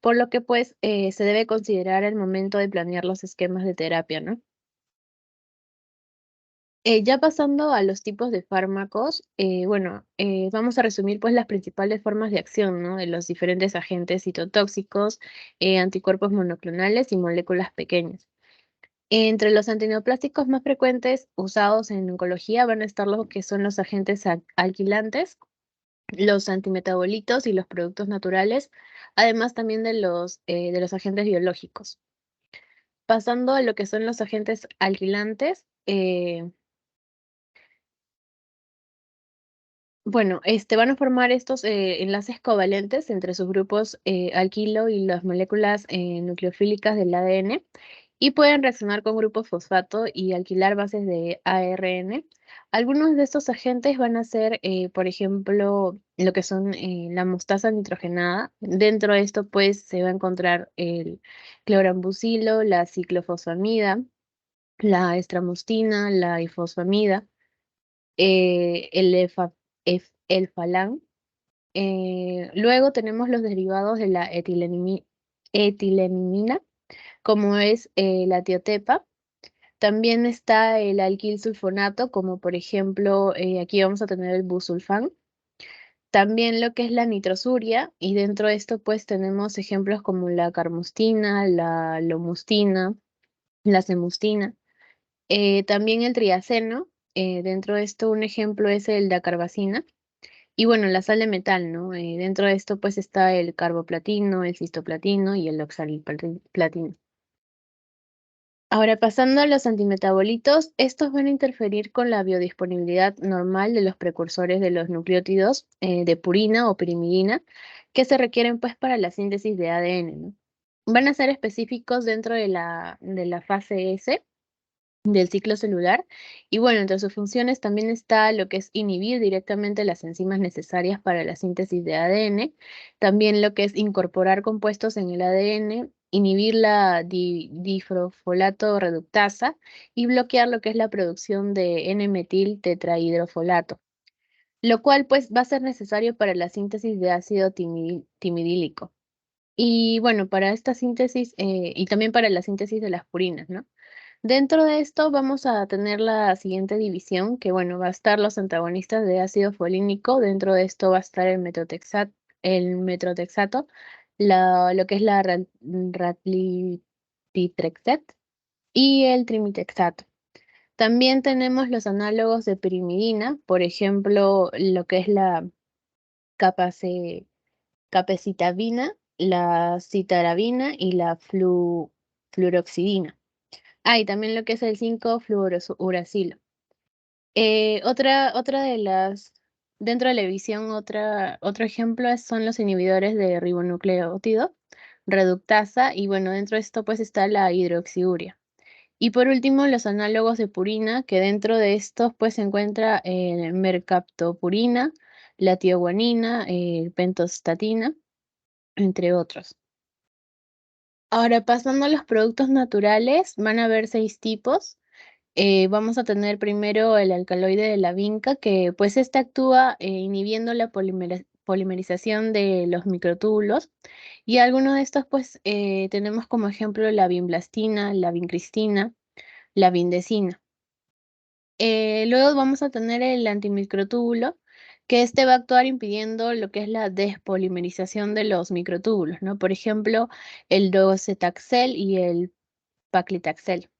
por lo que pues se debe considerar el momento de planear los esquemas de terapia, ¿no? Ya pasando a los tipos de fármacos, bueno, vamos a resumir pues las principales formas de acción, ¿no?, de los diferentes agentes citotóxicos, anticuerpos monoclonales y moléculas pequeñas. Entre los antineoplásticos más frecuentes usados en oncología van a estar los que son los agentes alquilantes, los antimetabolitos y los productos naturales, además también de los agentes biológicos. Pasando a lo que son los agentes alquilantes, bueno, van a formar estos enlaces covalentes entre sus grupos alquilo y las moléculas nucleofílicas del ADN y pueden reaccionar con grupos fosfato y alquilar bases de ARN. Algunos de estos agentes van a ser, por ejemplo, lo que son la mostasa nitrogenada. Dentro de esto, pues, se va a encontrar el clorambucilo, la ciclofosfamida, la estramustina, la ifosfamida, el falan. Luego tenemos los derivados de la etilenimina, como es la tiotepa. También está el alquil sulfonato, como por ejemplo, aquí vamos a tener el busulfán. También lo que es la nitrosuria, y dentro de esto pues tenemos ejemplos como la carmustina, la lomustina, la cemustina. También el triaceno, dentro de esto un ejemplo es el dacarbazina. Y bueno, la sal de metal, ¿no? Dentro de esto pues está el carboplatino, el cistoplatino y el oxaliplatino. Ahora, pasando a los antimetabolitos, estos van a interferir con la biodisponibilidad normal de los precursores de los nucleótidos de purina o pirimidina que se requieren pues para la síntesis de ADN, ¿no? Van a ser específicos dentro de la fase S del ciclo celular. Y bueno, entre sus funciones también está lo que es inhibir directamente las enzimas necesarias para la síntesis de ADN, también lo que es incorporar compuestos en el ADN, inhibir la difosfolato reductasa y bloquear lo que es la producción de N-metil tetrahidrofolato, lo cual pues va a ser necesario para la síntesis de ácido timidílico. Y bueno, para esta síntesis y también para la síntesis de las purinas, ¿no? Dentro de esto vamos a tener la siguiente división, que bueno, va a estar los antagonistas de ácido folínico. Dentro de esto va a estar el metrotexato, lo que es la ratitrexat y el trimitexato. También tenemos los análogos de pirimidina, por ejemplo, lo que es la capecitabina, la citarabina y la fluroxidina. Y también lo que es el 5-fluorouracilo. Otra de dentro de la visión, otro ejemplo son los inhibidores de ribonucleótido, reductasa, y bueno, dentro de esto pues está la hidroxiuria. Y por último, los análogos de purina, que dentro de estos pues se encuentra mercaptopurina, la tioguanina, pentostatina, entre otros. Ahora, pasando a los productos naturales, van a haber 6 tipos. Vamos a tener primero el alcaloide de la vinca, que pues este actúa inhibiendo la polimerización de los microtúbulos. Y algunos de estos pues tenemos como ejemplo la vinblastina, la vincristina, la vindecina. Luego vamos a tener el antimicrotúbulo, que este va a actuar impidiendo lo que es la despolimerización de los microtúbulos, ¿no? Por ejemplo, el docetaxel y el paclitaxel.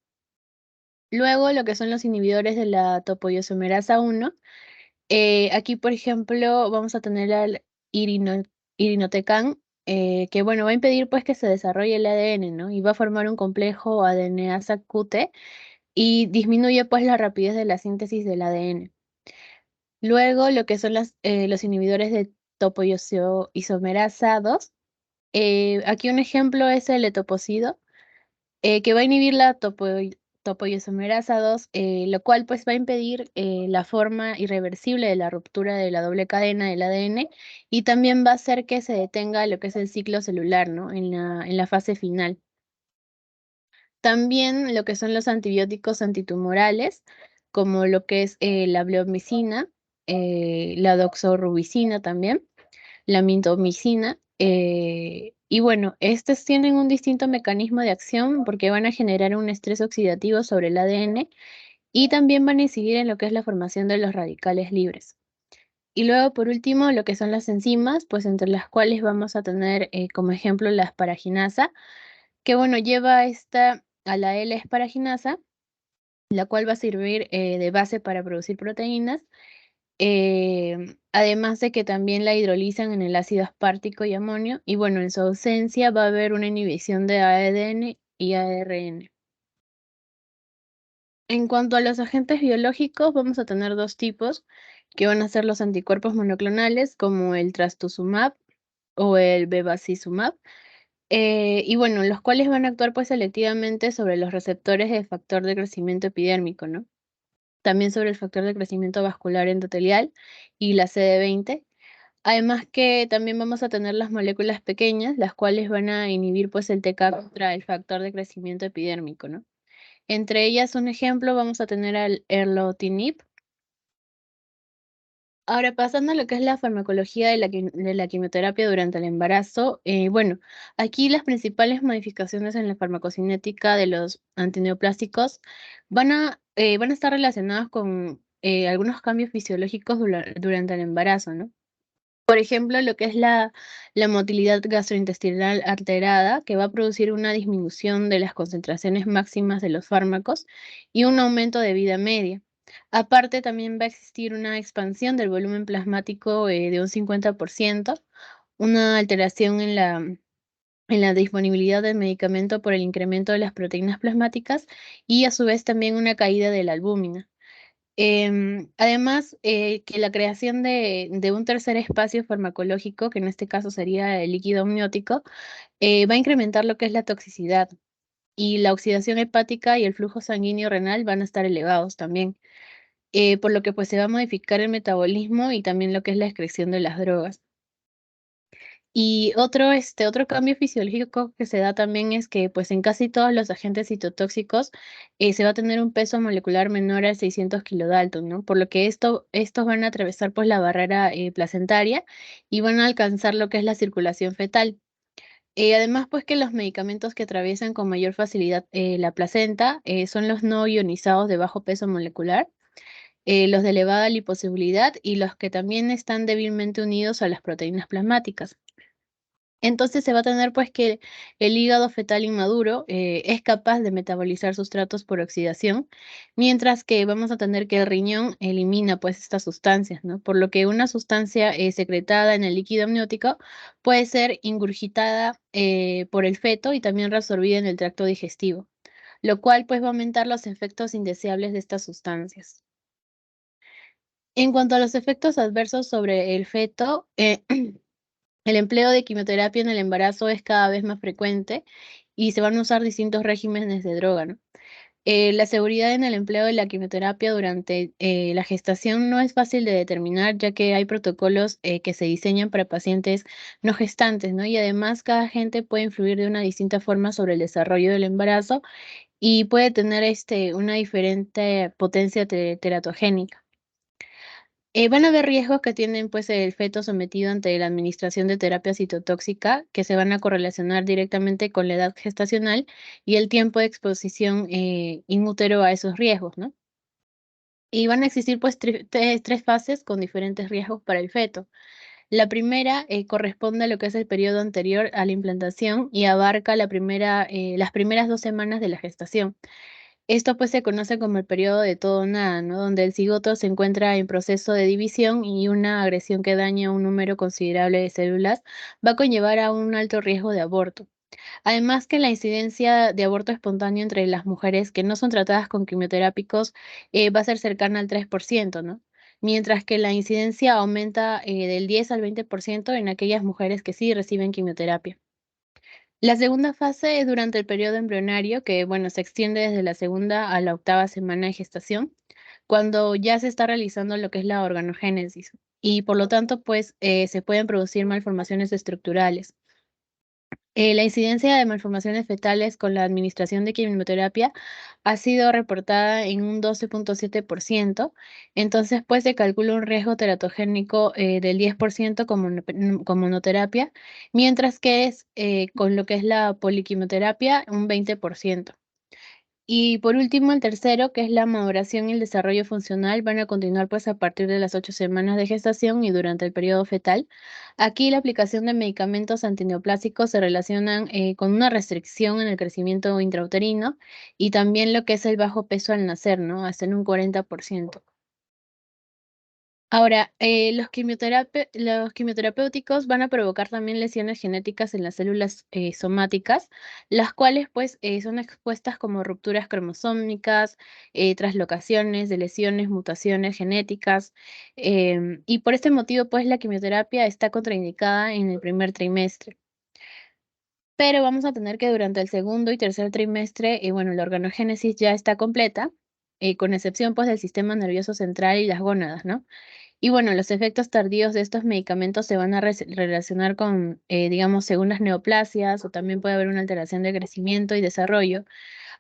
Luego, lo que son los inhibidores de la topoisomerasa 1. Aquí, por ejemplo, vamos a tener al irinotecan, que bueno, va a impedir pues que se desarrolle el ADN, ¿no? Y va a formar un complejo ADNasa QT y disminuye pues la rapidez de la síntesis del ADN. Luego, lo que son los inhibidores de topoisomerasa 2. Aquí un ejemplo es el etoposido, que va a inhibir la topoisomerasa 2, lo cual pues va a impedir la forma irreversible de la ruptura de la doble cadena del ADN y también va a hacer que se detenga lo que es el ciclo celular, ¿no? En la fase final. También lo que son los antibióticos antitumorales, como lo que es la bleomicina, la doxorubicina también, la mintomicina. Y bueno, estos tienen un distinto mecanismo de acción porque van a generar un estrés oxidativo sobre el ADN y también van a incidir en lo que es la formación de los radicales libres. Y luego, por último, lo que son las enzimas, pues entre las cuales vamos a tener como ejemplo la asparaginasa, que bueno, lleva a la L-esparaginasa, la cual va a servir de base para producir proteínas, además de que también la hidrolizan en el ácido aspartico y amonio, y bueno, en su ausencia va a haber una inhibición de ADN y ARN. En cuanto a los agentes biológicos, vamos a tener dos tipos, que van a ser los anticuerpos monoclonales, como el trastuzumab o el bevacizumab, y bueno, los cuales van a actuar pues selectivamente sobre los receptores del factor de crecimiento epidérmico, ¿no? También sobre el factor de crecimiento vascular endotelial y la CD20. Además que también vamos a tener las moléculas pequeñas, las cuales van a inhibir pues el TK contra el factor de crecimiento epidérmico, ¿no? Entre ellas, un ejemplo, vamos a tener al erlotinib. Ahora, pasando a lo que es la farmacología de la quimioterapia durante el embarazo, bueno, aquí las principales modificaciones en la farmacocinética de los antineoplásicos van a estar relacionadas con algunos cambios fisiológicos durante el embarazo, ¿no? Por ejemplo, lo que es la motilidad gastrointestinal alterada, que va a producir una disminución de las concentraciones máximas de los fármacos y un aumento de vida media. Aparte, también va a existir una expansión del volumen plasmático de un 50%, una alteración en la disponibilidad del medicamento por el incremento de las proteínas plasmáticas y a su vez también una caída de la albúmina. Además, que la creación de un tercer espacio farmacológico, que en este caso sería el líquido amniótico, va a incrementar lo que es la toxicidad y la oxidación hepática y el flujo sanguíneo renal van a estar elevados también, por lo que pues se va a modificar el metabolismo y también lo que es la excreción de las drogas. Y otro cambio fisiológico que se da también es que, pues, en casi todos los agentes citotóxicos se va a tener un peso molecular menor a 600 kilodalton, ¿no? Por lo que estos van a atravesar, pues, la barrera placentaria y van a alcanzar lo que es la circulación fetal. Además, pues, que los medicamentos que atraviesan con mayor facilidad la placenta son los no ionizados de bajo peso molecular, los de elevada liposolubilidad y los que también están débilmente unidos a las proteínas plasmáticas. Entonces se va a tener pues que el hígado fetal inmaduro es capaz de metabolizar sustratos por oxidación, mientras que vamos a tener que el riñón elimina pues estas sustancias, ¿no? Por lo que una sustancia secretada en el líquido amniótico puede ser ingurgitada por el feto y también reabsorbida en el tracto digestivo, lo cual pues va a aumentar los efectos indeseables de estas sustancias. En cuanto a los efectos adversos sobre el feto, el empleo de quimioterapia en el embarazo es cada vez más frecuente y se van a usar distintos regímenes de droga, ¿no? La seguridad en el empleo de la quimioterapia durante la gestación no es fácil de determinar, ya que hay protocolos que se diseñan para pacientes no gestantes, ¿no? Y además cada agente puede influir de una distinta forma sobre el desarrollo del embarazo y puede tener una diferente potencia teratogénica. Van a haber riesgos que tienen pues el feto sometido ante la administración de terapia citotóxica que se van a correlacionar directamente con la edad gestacional y el tiempo de exposición in útero a esos riesgos, ¿no? Y van a existir pues tres fases con diferentes riesgos para el feto. La primera corresponde a lo que es el periodo anterior a la implantación y abarca las primeras 2 semanas de la gestación. Esto pues se conoce como el periodo de todo o nada, ¿no? Donde el cigoto se encuentra en proceso de división y una agresión que daña un número considerable de células va a conllevar a un alto riesgo de aborto. Además que la incidencia de aborto espontáneo entre las mujeres que no son tratadas con quimioterápicos va a ser cercana al 3%, ¿no? Mientras que la incidencia aumenta del 10 al 20% en aquellas mujeres que sí reciben quimioterapia. La segunda fase es durante el periodo embrionario, que bueno, se extiende desde la segunda a la octava semana de gestación, cuando ya se está realizando lo que es la organogénesis y por lo tanto, pues se pueden producir malformaciones estructurales. La incidencia de malformaciones fetales con la administración de quimioterapia ha sido reportada en un 12.7%, entonces pues se calcula un riesgo teratogénico del 10% con monoterapia, mientras que es con lo que es la poliquimioterapia un 20%. Y por último, el tercero, que es la maduración y el desarrollo funcional, van a continuar pues a partir de las 8 semanas de gestación y durante el periodo fetal. Aquí la aplicación de medicamentos antineoplásicos se relacionan con una restricción en el crecimiento intrauterino y también lo que es el bajo peso al nacer, ¿no? Hasta en un 40%. Ahora, los quimioterapéuticos van a provocar también lesiones genéticas en las células somáticas, las cuales pues son expuestas como rupturas cromosómicas, traslocaciones de lesiones, mutaciones genéticas, y por este motivo pues la quimioterapia está contraindicada en el primer trimestre. Pero vamos a tener que durante el segundo y tercer trimestre, bueno, la organogénesis ya está completa, con excepción pues del sistema nervioso central y las gónadas, ¿no? Y bueno, los efectos tardíos de estos medicamentos se van a relacionar con, digamos, según las neoplasias, o también puede haber una alteración de crecimiento y desarrollo,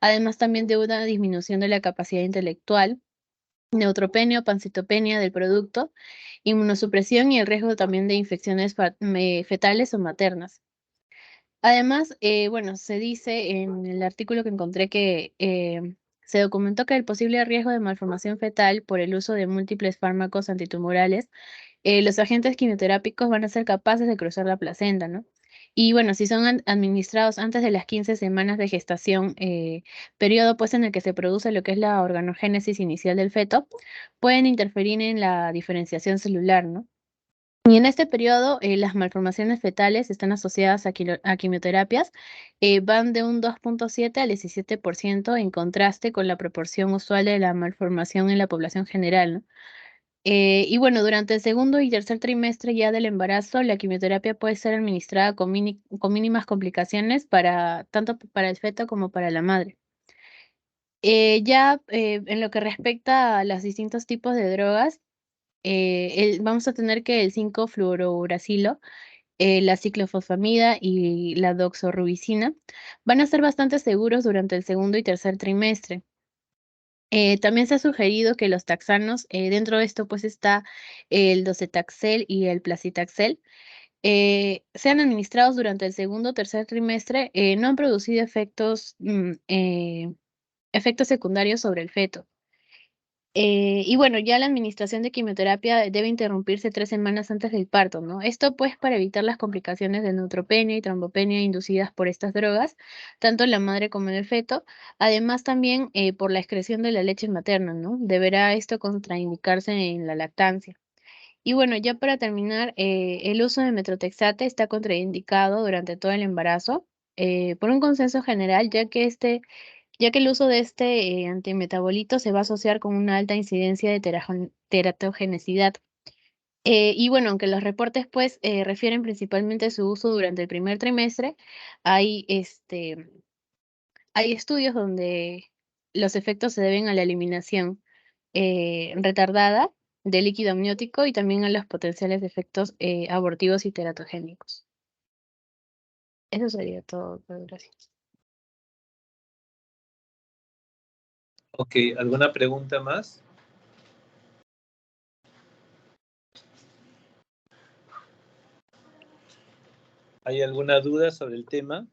además también de una disminución de la capacidad intelectual, neutropenia o pancitopenia del producto, inmunosupresión y el riesgo también de infecciones fetales o maternas. Además, bueno, se dice en el artículo que encontré que se documentó que el posible riesgo de malformación fetal por el uso de múltiples fármacos antitumorales, los agentes quimioterápicos van a ser capaces de cruzar la placenta, ¿no? Y bueno, si son administrados antes de las 15 semanas de gestación, periodo pues en el que se produce lo que es la organogénesis inicial del feto, pueden interferir en la diferenciación celular, ¿no? Y en este periodo, las malformaciones fetales están asociadas a quimioterapias, van de un 2,7 al 17% en contraste con la proporción usual de la malformación en la población general, ¿no? Y bueno, durante el segundo y tercer trimestre ya del embarazo, la quimioterapia puede ser administrada con mínimas complicaciones tanto para el feto como para la madre. En lo que respecta a los distintos tipos de drogas, vamos a tener que el 5-fluorouracilo, la ciclofosfamida y la doxorubicina van a ser bastante seguros durante el segundo y tercer trimestre. También se ha sugerido que los taxanos, dentro de esto pues está el docetaxel y el placitaxel, sean administrados durante el segundo o tercer trimestre, no han producido efectos secundarios sobre el feto. Y bueno, ya la administración de quimioterapia debe interrumpirse 3 semanas antes del parto, ¿no? Esto pues para evitar las complicaciones de neutropenia y trombopenia inducidas por estas drogas, tanto en la madre como en el feto. Además también por la excreción de la leche materna, ¿no? Deberá esto contraindicarse en la lactancia. Y bueno, ya para terminar, el uso de metrotexate está contraindicado durante todo el embarazo, por un consenso general, ya que el uso de este antimetabolito se va a asociar con una alta incidencia de teratogenicidad. Y bueno, aunque los reportes pues refieren principalmente su uso durante el primer trimestre, hay, hay estudios donde los efectos se deben a la eliminación retardada del líquido amniótico y también a los potenciales efectos abortivos y teratogénicos. Eso sería todo. Gracias. Ok, ¿alguna pregunta más? ¿Hay alguna duda sobre el tema?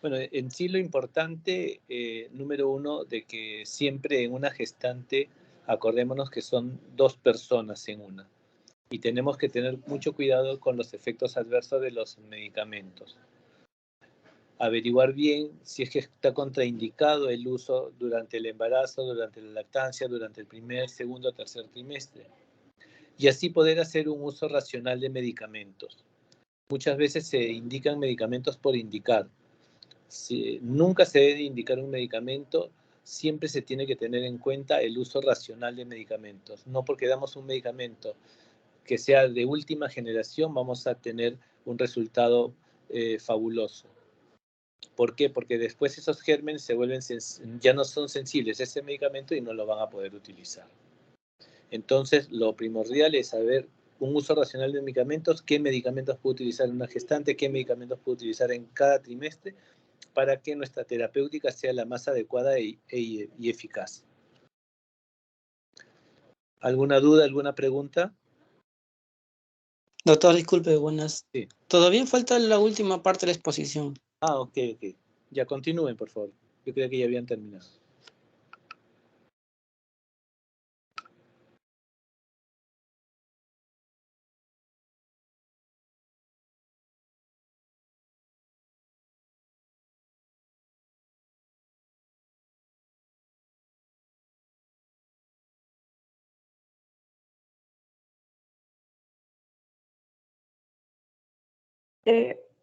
Bueno, en sí lo importante, número uno, de que siempre en una gestante, acordémonos que son 2 personas en una. Y tenemos que tener mucho cuidado con los efectos adversos de los medicamentos. Averiguar bien si es que está contraindicado el uso durante el embarazo, durante la lactancia, durante el primer, segundo, tercer trimestre. Y así poder hacer un uso racional de medicamentos. Muchas veces se indican medicamentos por indicar. Nunca se debe indicar un medicamento, siempre se tiene que tener en cuenta el uso racional de medicamentos. No porque damos un medicamento que sea de última generación vamos a tener un resultado fabuloso. ¿Por qué? Porque después esos gérmenes ya no son sensibles a ese medicamento y no lo van a poder utilizar. Entonces, lo primordial es saber un uso racional de medicamentos, qué medicamentos puede utilizar una gestante, qué medicamentos puede utilizar en cada trimestre, para que nuestra terapéutica sea la más adecuada y eficaz. ¿Alguna duda, alguna pregunta? Doctor, disculpe, buenas. Sí. Todavía falta la última parte de la exposición. Ah, ok. Ya continúen, por favor. Yo creía que ya habían terminado.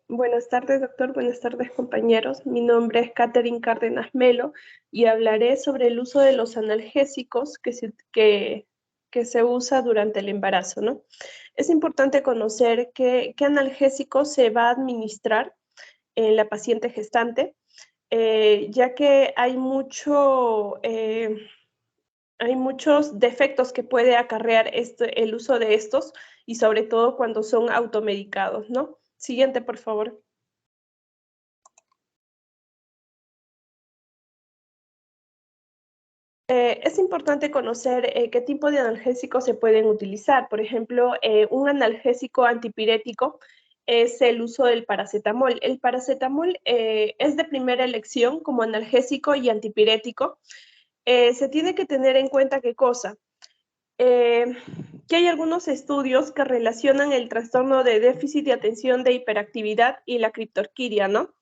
Buenas tardes, doctor. Buenas tardes, compañeros. Mi nombre es Catherine Cárdenas Melo y hablaré sobre el uso de los analgésicos que se usa durante el embarazo, ¿no? Es importante conocer qué analgésico se va a administrar en la paciente gestante, ya que hay muchos defectos que puede acarrear el uso de estos y sobre todo cuando son automedicados, ¿no? Siguiente, por favor. Es importante conocer qué tipo de analgésicos se pueden utilizar. Por ejemplo, un analgésico antipirético es el uso del paracetamol. El paracetamol es de primera elección como analgésico y antipirético. Se tiene que tener en cuenta qué cosa. Que hay algunos estudios que relacionan el trastorno de déficit de atención de hiperactividad y la criptorquidia, ¿no?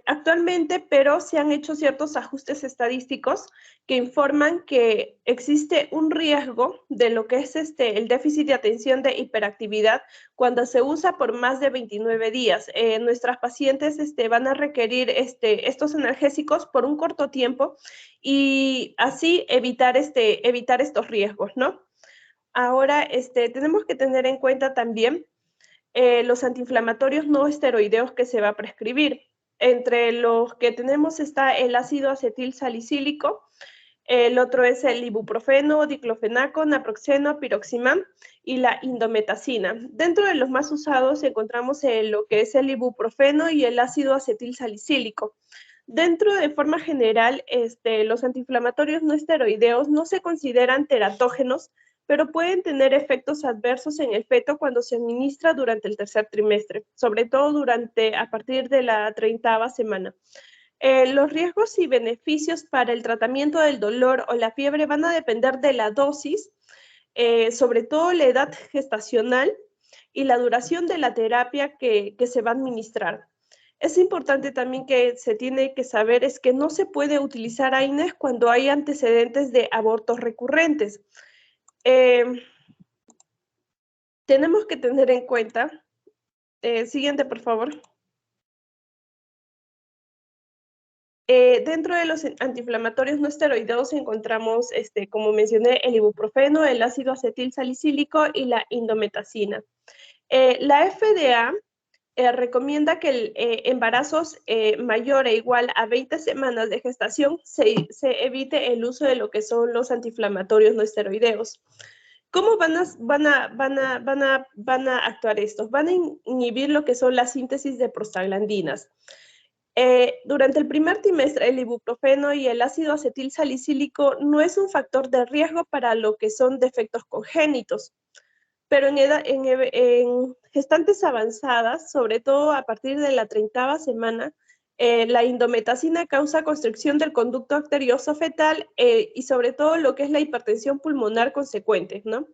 Actualmente, pero se han hecho ciertos ajustes estadísticos que informan que existe un riesgo de lo que es el déficit de atención de hiperactividad cuando se usa por más de 29 días. Nuestras pacientes van a requerir estos analgésicos por un corto tiempo y así evitar estos riesgos, ¿no? Ahora, tenemos que tener en cuenta también los antiinflamatorios no esteroideos que se va a prescribir. Entre los que tenemos está el ácido acetil salicílico, el otro es el ibuprofeno, diclofenaco, naproxeno, piroximam y la indometacina. Dentro de los más usados encontramos lo que es el ibuprofeno y el ácido acetil salicílico. Dentro de forma general, los antiinflamatorios no esteroideos no se consideran teratógenos, pero pueden tener efectos adversos en el feto cuando se administra durante el tercer trimestre, sobre todo a partir de la 30ª semana. Los riesgos y beneficios para el tratamiento del dolor o la fiebre van a depender de la dosis, sobre todo la edad gestacional y la duración de la terapia que se va a administrar. Es importante también que se tiene que saber es que no se puede utilizar AINES cuando hay antecedentes de abortos recurrentes. Tenemos que tener en cuenta, siguiente por favor. Dentro de los antiinflamatorios no esteroideos encontramos, como mencioné, el ibuprofeno, el ácido acetil salicílico y la indometacina. La FDA recomienda que embarazos mayor e igual a 20 semanas de gestación se evite el uso de lo que son los antiinflamatorios no esteroideos. ¿Cómo van a actuar estos? Van a inhibir lo que son la síntesis de prostaglandinas. Durante el primer trimestre, el ibuprofeno y el ácido acetil salicílico no es un factor de riesgo para lo que son defectos congénitos, pero en gestantes avanzadas, sobre todo a partir de la 30ª semana, la indometacina causa constricción del conducto arterioso fetal y sobre todo lo que es la hipertensión pulmonar consecuente, ¿no?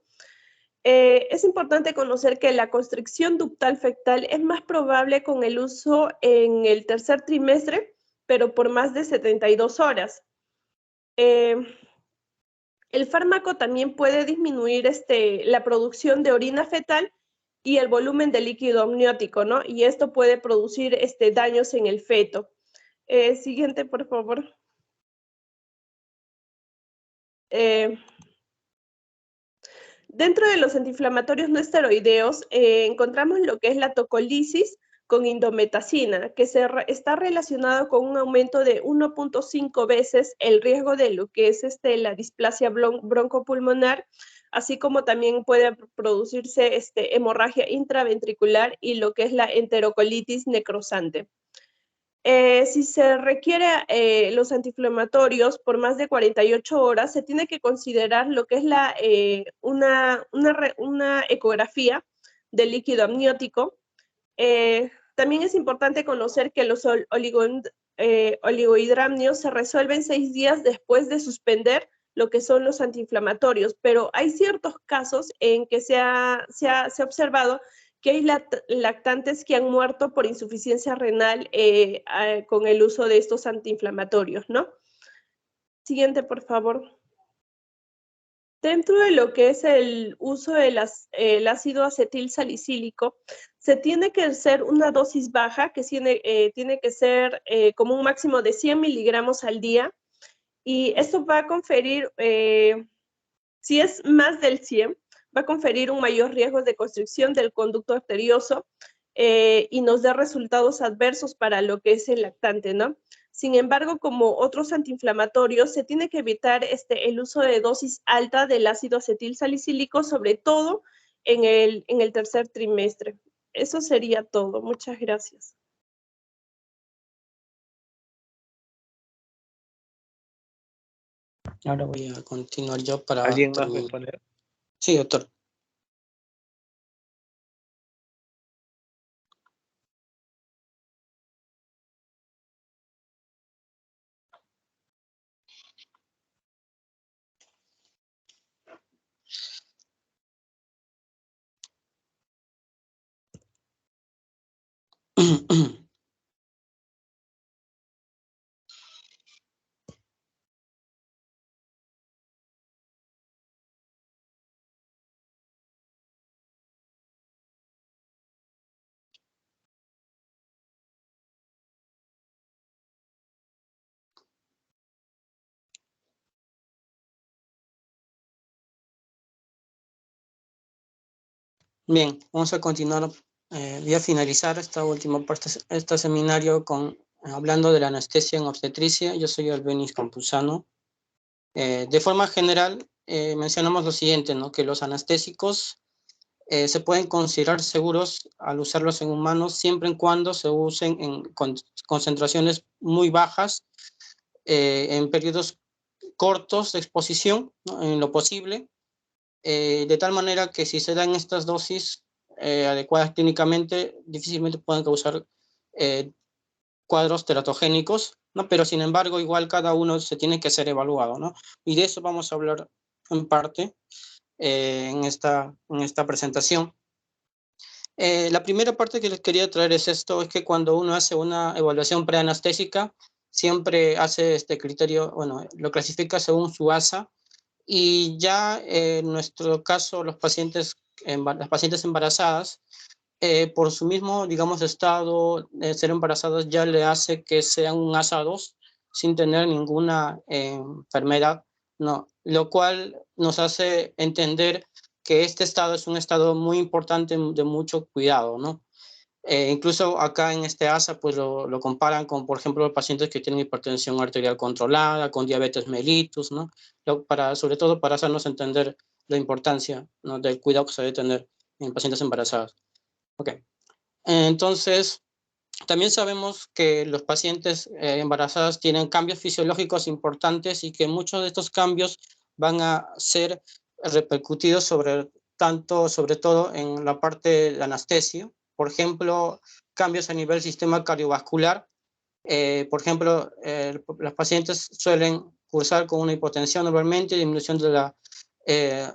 Es importante conocer que la constricción ductal fetal es más probable con el uso en el tercer trimestre, pero por más de 72 horas. El fármaco también puede disminuir la producción de orina fetal y el volumen de líquido amniótico, ¿no? Y esto puede producir daños en el feto. Siguiente, por favor. Dentro de los antiinflamatorios no esteroideos encontramos lo que es la tocolisis con indometacina, que está relacionado con un aumento de 1.5 veces el riesgo de lo que es la displasia broncopulmonar, así como también puede producirse hemorragia intraventricular y lo que es la enterocolitis necrosante. Si se requiere los antiinflamatorios por más de 48 horas, se tiene que considerar lo que es una ecografía del líquido amniótico. También es importante conocer que los oligohidramnios se resuelven 6 días después de suspender lo que son los antiinflamatorios, pero hay ciertos casos en que se ha observado que hay lactantes que han muerto por insuficiencia renal con el uso de estos antiinflamatorios, ¿no? Siguiente, por favor. Dentro de lo que es el uso del ácido acetil salicílico, se tiene que hacer una dosis baja, que tiene que ser como un máximo de 100 miligramos al día, y esto va a conferir, si es más del 100, va a conferir un mayor riesgo de constricción del conducto arterioso y nos da resultados adversos para lo que es el lactante, ¿no? Sin embargo, como otros antiinflamatorios, se tiene que evitar el uso de dosis alta del ácido acetil salicílico, sobre todo en el tercer trimestre. Eso sería todo. Muchas gracias. Ahora voy a continuar yo para ¿Alguien más terminar. responder? Sí, doctor. Bien, vamos a continuar. Voy a finalizar esta última parte, este seminario hablando de la anestesia en obstetricia. Yo soy Albeniz Campuzano. De forma general, mencionamos lo siguiente, ¿no? Que los anestésicos se pueden considerar seguros al usarlos en humanos siempre y cuando se usen en concentraciones muy bajas, en periodos cortos de exposición, ¿no? En lo posible, de tal manera que si se dan estas dosis adecuadas clínicamente, difícilmente pueden causar cuadros teratogénicos, ¿no? Pero sin embargo, igual cada uno se tiene que ser evaluado, ¿no? Y de eso vamos a hablar en parte en esta presentación. La primera parte que les quería traer es esto, es que cuando uno hace una evaluación preanestésica, siempre hace este criterio, bueno, lo clasifica según su ASA, y ya en nuestro caso, las pacientes embarazadas, por su mismo, digamos, estado de ser embarazadas, ya le hace que sean un ASA 2 sin tener ninguna enfermedad, ¿no? Lo cual nos hace entender que este estado es un estado muy importante, de mucho cuidado, ¿no? Incluso acá en este ASA, pues lo comparan con, por ejemplo, los pacientes que tienen hipertensión arterial controlada, con diabetes mellitus, ¿no? Sobre todo para hacernos entender la importancia, ¿no? Del cuidado que se debe tener en pacientes embarazadas. Ok. Entonces, también sabemos que los pacientes embarazadas tienen cambios fisiológicos importantes y que muchos de estos cambios van a ser repercutidos sobre todo en la parte de anestesia. Por ejemplo, cambios a nivel sistema cardiovascular. Por ejemplo, los pacientes suelen cursar con una hipotensión normalmente, disminución de la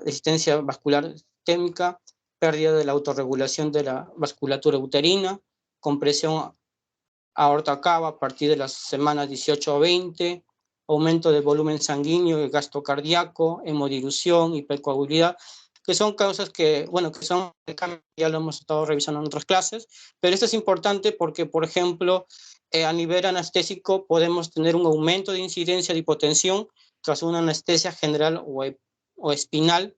resistencia vascular sistémica, pérdida de la autorregulación de la vasculatura uterina, compresión aorta cava a partir de las semanas 18 o 20, aumento del volumen sanguíneo, el gasto cardíaco, hemodilución, hipercoagulabilidad, que son causas que, bueno, que son, ya lo hemos estado revisando en otras clases, pero esto es importante porque, por ejemplo, a nivel anestésico podemos tener un aumento de incidencia de hipotensión tras una anestesia general o espinal.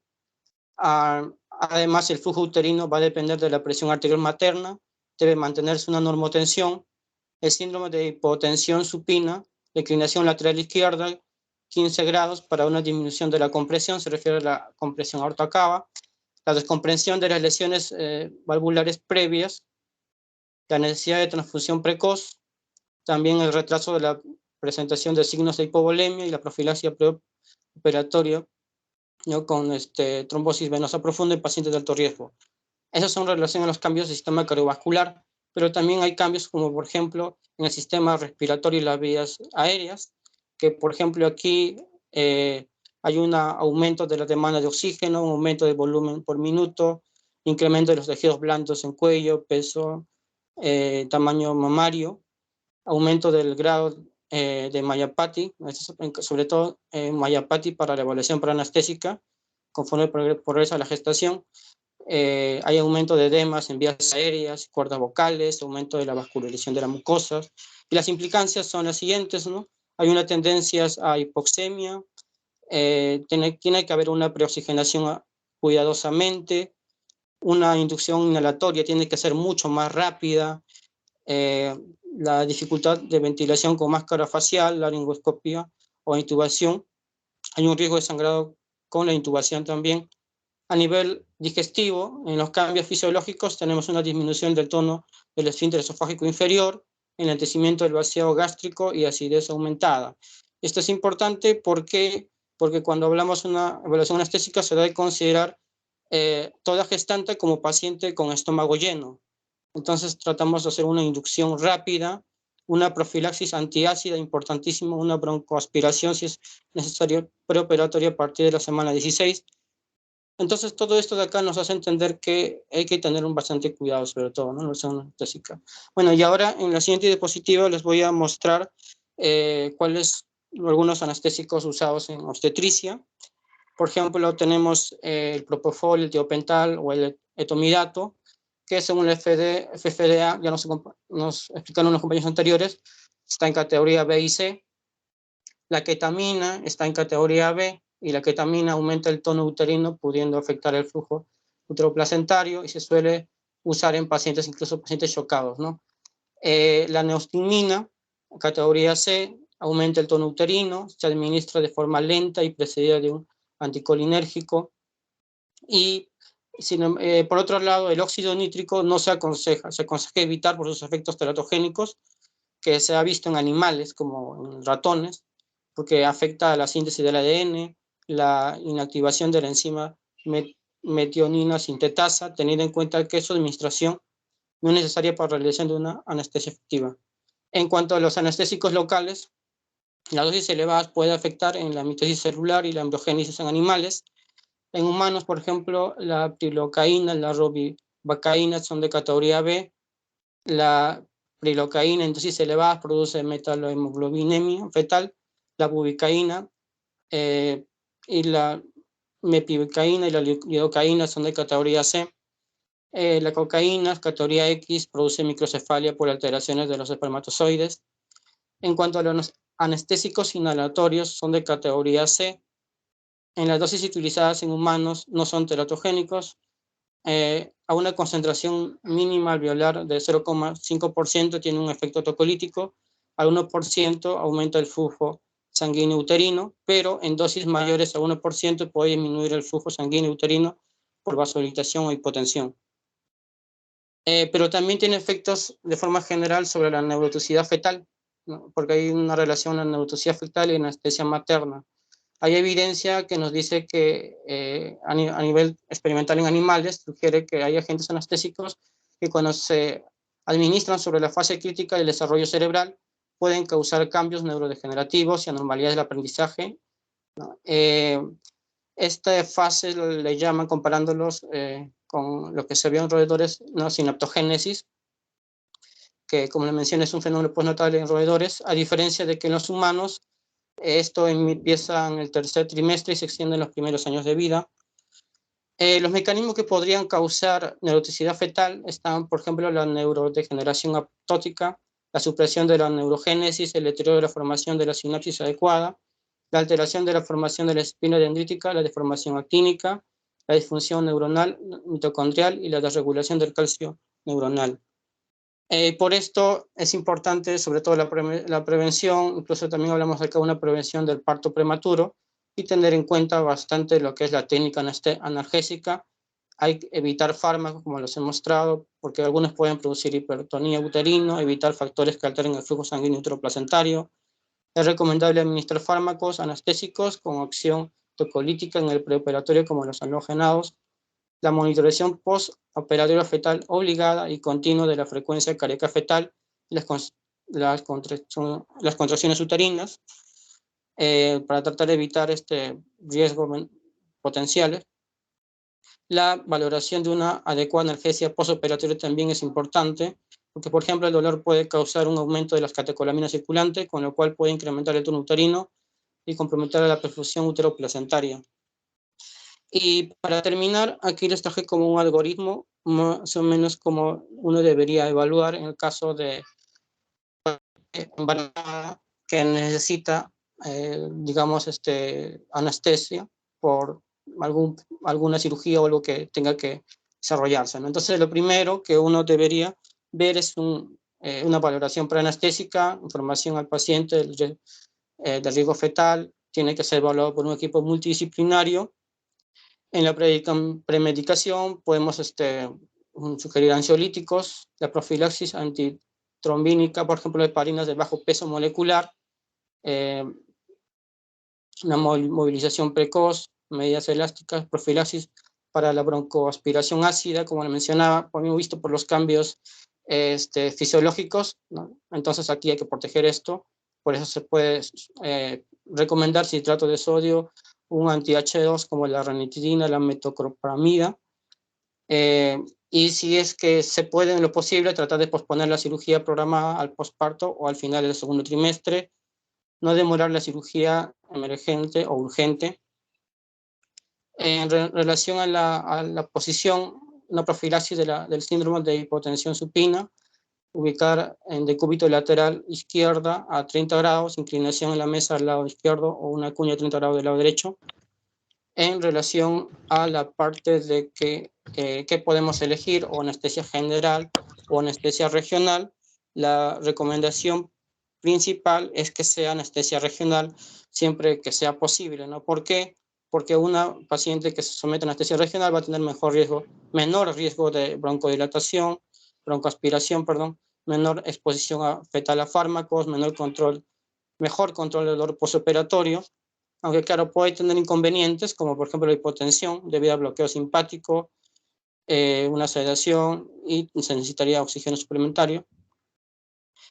Además, el flujo uterino va a depender de la presión arterial materna, debe mantenerse una normotensión. El síndrome de hipotensión supina, declinación lateral izquierda, 15 grados para una disminución de la compresión, se refiere a la compresión aorta cava, la descomprensión de las lesiones valvulares previas, la necesidad de transfusión precoz, también el retraso de la presentación de signos de hipovolemia y la profilaxia preoperatoria, ¿no? Con trombosis venosa profunda en pacientes de alto riesgo. Esos son en relación a los cambios del sistema cardiovascular, pero también hay cambios como, por ejemplo, en el sistema respiratorio y las vías aéreas, que, por ejemplo, aquí hay un aumento de la demanda de oxígeno, un aumento del volumen por minuto, incremento de los tejidos blandos en cuello, peso, tamaño mamario, aumento del grado de Mayapati, sobre todo Mayapati para la evaluación anestésica, conforme progresa la gestación. Hay aumento de edemas en vías aéreas, cuerdas vocales, aumento de la vascularización de las mucosas. Y las implicancias son las siguientes, ¿no? Hay una tendencia a hipoxemia, tiene que haber una preoxigenación cuidadosamente, una inducción inhalatoria tiene que ser mucho más rápida, la dificultad de ventilación con máscara facial, laringoscopia o intubación. Hay un riesgo de sangrado con la intubación también. A nivel digestivo, en los cambios fisiológicos tenemos una disminución del tono del esfínter esofágico inferior, enlentecimiento del vaciado gástrico y acidez aumentada. Esto es importante porque cuando hablamos de una evaluación anestésica se debe considerar toda gestante como paciente con estómago lleno. Entonces tratamos de hacer una inducción rápida, una profilaxis antiácida importantísimo, una broncoaspiración si es necesario preoperatoria a partir de la semana 16. Entonces todo esto de acá nos hace entender que hay que tener un bastante cuidado sobre todo, ¿no? La anestésica. Bueno, y ahora en la siguiente diapositiva les voy a mostrar cuáles algunos anestésicos usados en obstetricia. Por ejemplo, tenemos el propofol, el tiopental o el etomidato, que según el FFDA, ya nos explicaron los compañeros anteriores, está en categoría B y C. La ketamina está en categoría B y la ketamina aumenta el tono uterino, pudiendo afectar el flujo uteroplacentario y se suele usar en pacientes, incluso pacientes chocados, ¿no? La neostigmina, categoría C, aumenta el tono uterino, se administra de forma lenta y precedida de un anticolinérgico. Y por otro lado, el óxido nítrico no se aconseja evitar por sus efectos teratogénicos, que se ha visto en animales como en ratones, porque afecta a la síntesis del ADN, la inactivación de la enzima metionina sintetasa, teniendo en cuenta que su administración no es necesaria para la realización de una anestesia efectiva. En cuanto a los anestésicos locales, las dosis elevadas puede afectar en la mitosis celular y la embriogénesis en animales. En humanos, por ejemplo, la prilocaína, la ropivacaína son de categoría B. La prilocaína en dosis elevadas produce metallohemoglobinemia fetal. La bubicaína y la mepivacaína y la lidocaína son de categoría C. La cocaína, categoría X, produce microcefalia por alteraciones de los espermatozoides. En cuanto a los anestésicos inhalatorios, son de categoría C. En las dosis utilizadas en humanos no son teratogénicos. A una concentración mínima alveolar de 0,5% tiene un efecto tocolítico, al 1% aumenta el flujo sanguíneo uterino, pero en dosis mayores a 1% puede disminuir el flujo sanguíneo uterino por vasodilatación o hipotensión. Pero también tiene efectos de forma general sobre la neurotoxicidad fetal, ¿no? Porque hay una relación entre la neurotoxicidad fetal y la anestesia materna. Hay evidencia que nos dice que a nivel experimental en animales sugiere que hay agentes anestésicos que cuando se administran sobre la fase crítica del desarrollo cerebral pueden causar cambios neurodegenerativos y anormalidades del aprendizaje, ¿no? Esta fase le llaman, comparándolos con lo que se vio en roedores, ¿no? Sinaptogénesis, que como le mencioné es un fenómeno postnatal en roedores, a diferencia de que en los humanos esto empieza en el tercer trimestre y se extiende en los primeros años de vida. Los mecanismos que podrían causar neurotoxicidad fetal están, por ejemplo, la neurodegeneración apoptótica, la supresión de la neurogénesis, el deterioro de la formación de la sinapsis adecuada, la alteración de la formación de la espina dendrítica, la deformación actínica, la disfunción neuronal mitocondrial y la desregulación del calcio neuronal. Por esto es importante, sobre todo la prevención, incluso también hablamos acá de una prevención del parto prematuro y tener en cuenta bastante lo que es la técnica analgésica. Hay que evitar fármacos, como los he mostrado, porque algunos pueden producir hipertonía uterina, evitar factores que alteren el flujo sanguíneo uteroplacentario. Es recomendable administrar fármacos anestésicos con acción tocolítica en el preoperatorio, como los halogenados, la monitorización postoperatoria fetal obligada y continua de la frecuencia cardíaca fetal, las contracciones uterinas, para tratar de evitar riesgos potenciales. La valoración de una adecuada analgesia postoperatoria también es importante, porque, por ejemplo, el dolor puede causar un aumento de las catecolaminas circulantes, con lo cual puede incrementar el tono uterino y comprometer la perfusión uteroplacentaria. Y para terminar, aquí les traje como un algoritmo, más o menos como uno debería evaluar en el caso de embarazada que necesita, digamos, anestesia por alguna cirugía o algo que tenga que desarrollarse, ¿no? Entonces, lo primero que uno debería ver es una valoración preanestésica, información al paciente del riesgo fetal, tiene que ser evaluado por un equipo multidisciplinario. En la premedicación podemos sugerir ansiolíticos, la profilaxis antitrombínica, por ejemplo, heparinas de bajo peso molecular, una movilización precoz, medidas elásticas, profilaxis para la broncoaspiración ácida, como le mencionaba, hemos visto por los cambios fisiológicos, ¿no? Entonces aquí hay que proteger esto, por eso se puede recomendar citrato de sodio, un anti-H2 como la ranitidina, la metoclopramida, y si es que se puede en lo posible tratar de posponer la cirugía programada al posparto o al final del segundo trimestre, no demorar la cirugía emergente o urgente. En relación a la posición, una profilaxis del síndrome de hipotensión supina, ubicar en decúbito lateral izquierda a 30 grados, inclinación en la mesa al lado izquierdo o una cuña de 30 grados del lado derecho. En relación a la parte de que podemos elegir, o anestesia general o anestesia regional, la recomendación principal es que sea anestesia regional siempre que sea posible, ¿no? ¿Por qué? Porque una paciente que se somete a anestesia regional va a tener menor riesgo de broncodilatación, broncoaspiración, perdón, menor exposición fetal a fármacos, mejor control del dolor postoperatorio, aunque claro, puede tener inconvenientes, como por ejemplo la hipotensión debido a bloqueo simpático, una sedación, y se necesitaría oxígeno suplementario.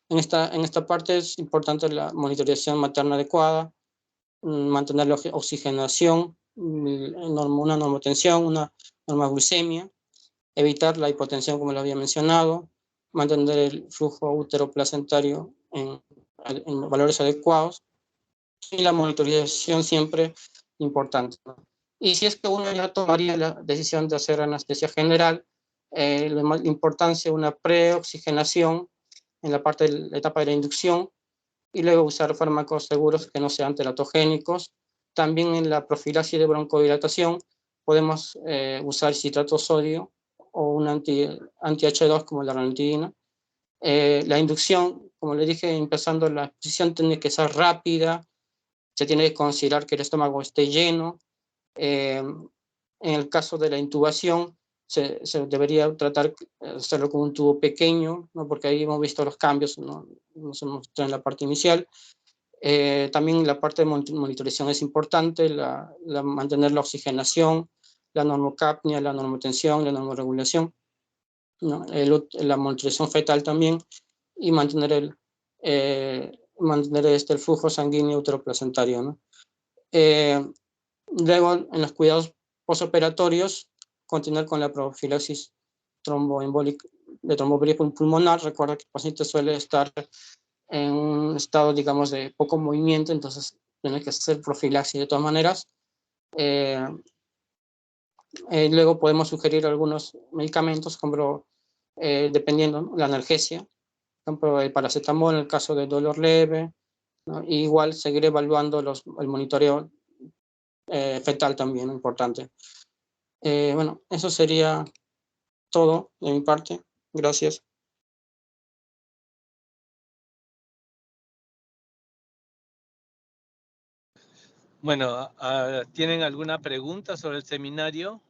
En esta parte es importante la monitorización materna adecuada, mantener la oxigenación, una normotensión, una normoglucemia, evitar la hipotensión como lo había mencionado, mantener el flujo uteroplacentario en valores adecuados, y la monitorización siempre importante, ¿no? Y si es que uno ya tomaría la decisión de hacer anestesia general, la importancia de una preoxigenación en la parte de la etapa de la inducción, y luego usar fármacos seguros que no sean teratogénicos. También en la profilaxis de broncodilatación podemos usar citrato de sodio o un anti-H2 como la ranitidina. La inducción, como le dije, empezando la exposición tiene que ser rápida, se tiene que considerar que el estómago esté lleno. En el caso de la intubación, se debería tratar de hacerlo con un tubo pequeño, ¿no? Porque ahí hemos visto los cambios, ¿no? Nos mostró en la parte inicial. También la parte de monitorización es importante, mantener la oxigenación, la normocapnia, la normotensión, la normorregulación, ¿no? La monitorización fetal también, y mantener el flujo sanguíneo uteroplacentario, ¿no? Luego, en los cuidados postoperatorios, continuar con la profilaxis de tromboembolia pulmonar. Recuerda que el paciente suele estar en un estado, digamos, de poco movimiento, entonces tiene que hacer profilaxis de todas maneras. Luego podemos sugerir algunos medicamentos, como dependiendo, ¿no?, la analgesia, por ejemplo, el paracetamol en el caso de dolor leve, ¿no? Y igual seguir evaluando el monitoreo fetal también, importante. Bueno, eso sería todo de mi parte. Gracias. Bueno, ¿tienen alguna pregunta sobre el seminario?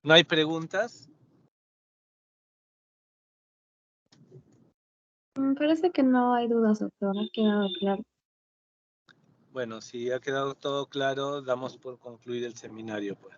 ¿No hay preguntas? Parece que no hay dudas, doctor. Ha quedado claro. Bueno, si ha quedado todo claro, damos por concluido el seminario, pues.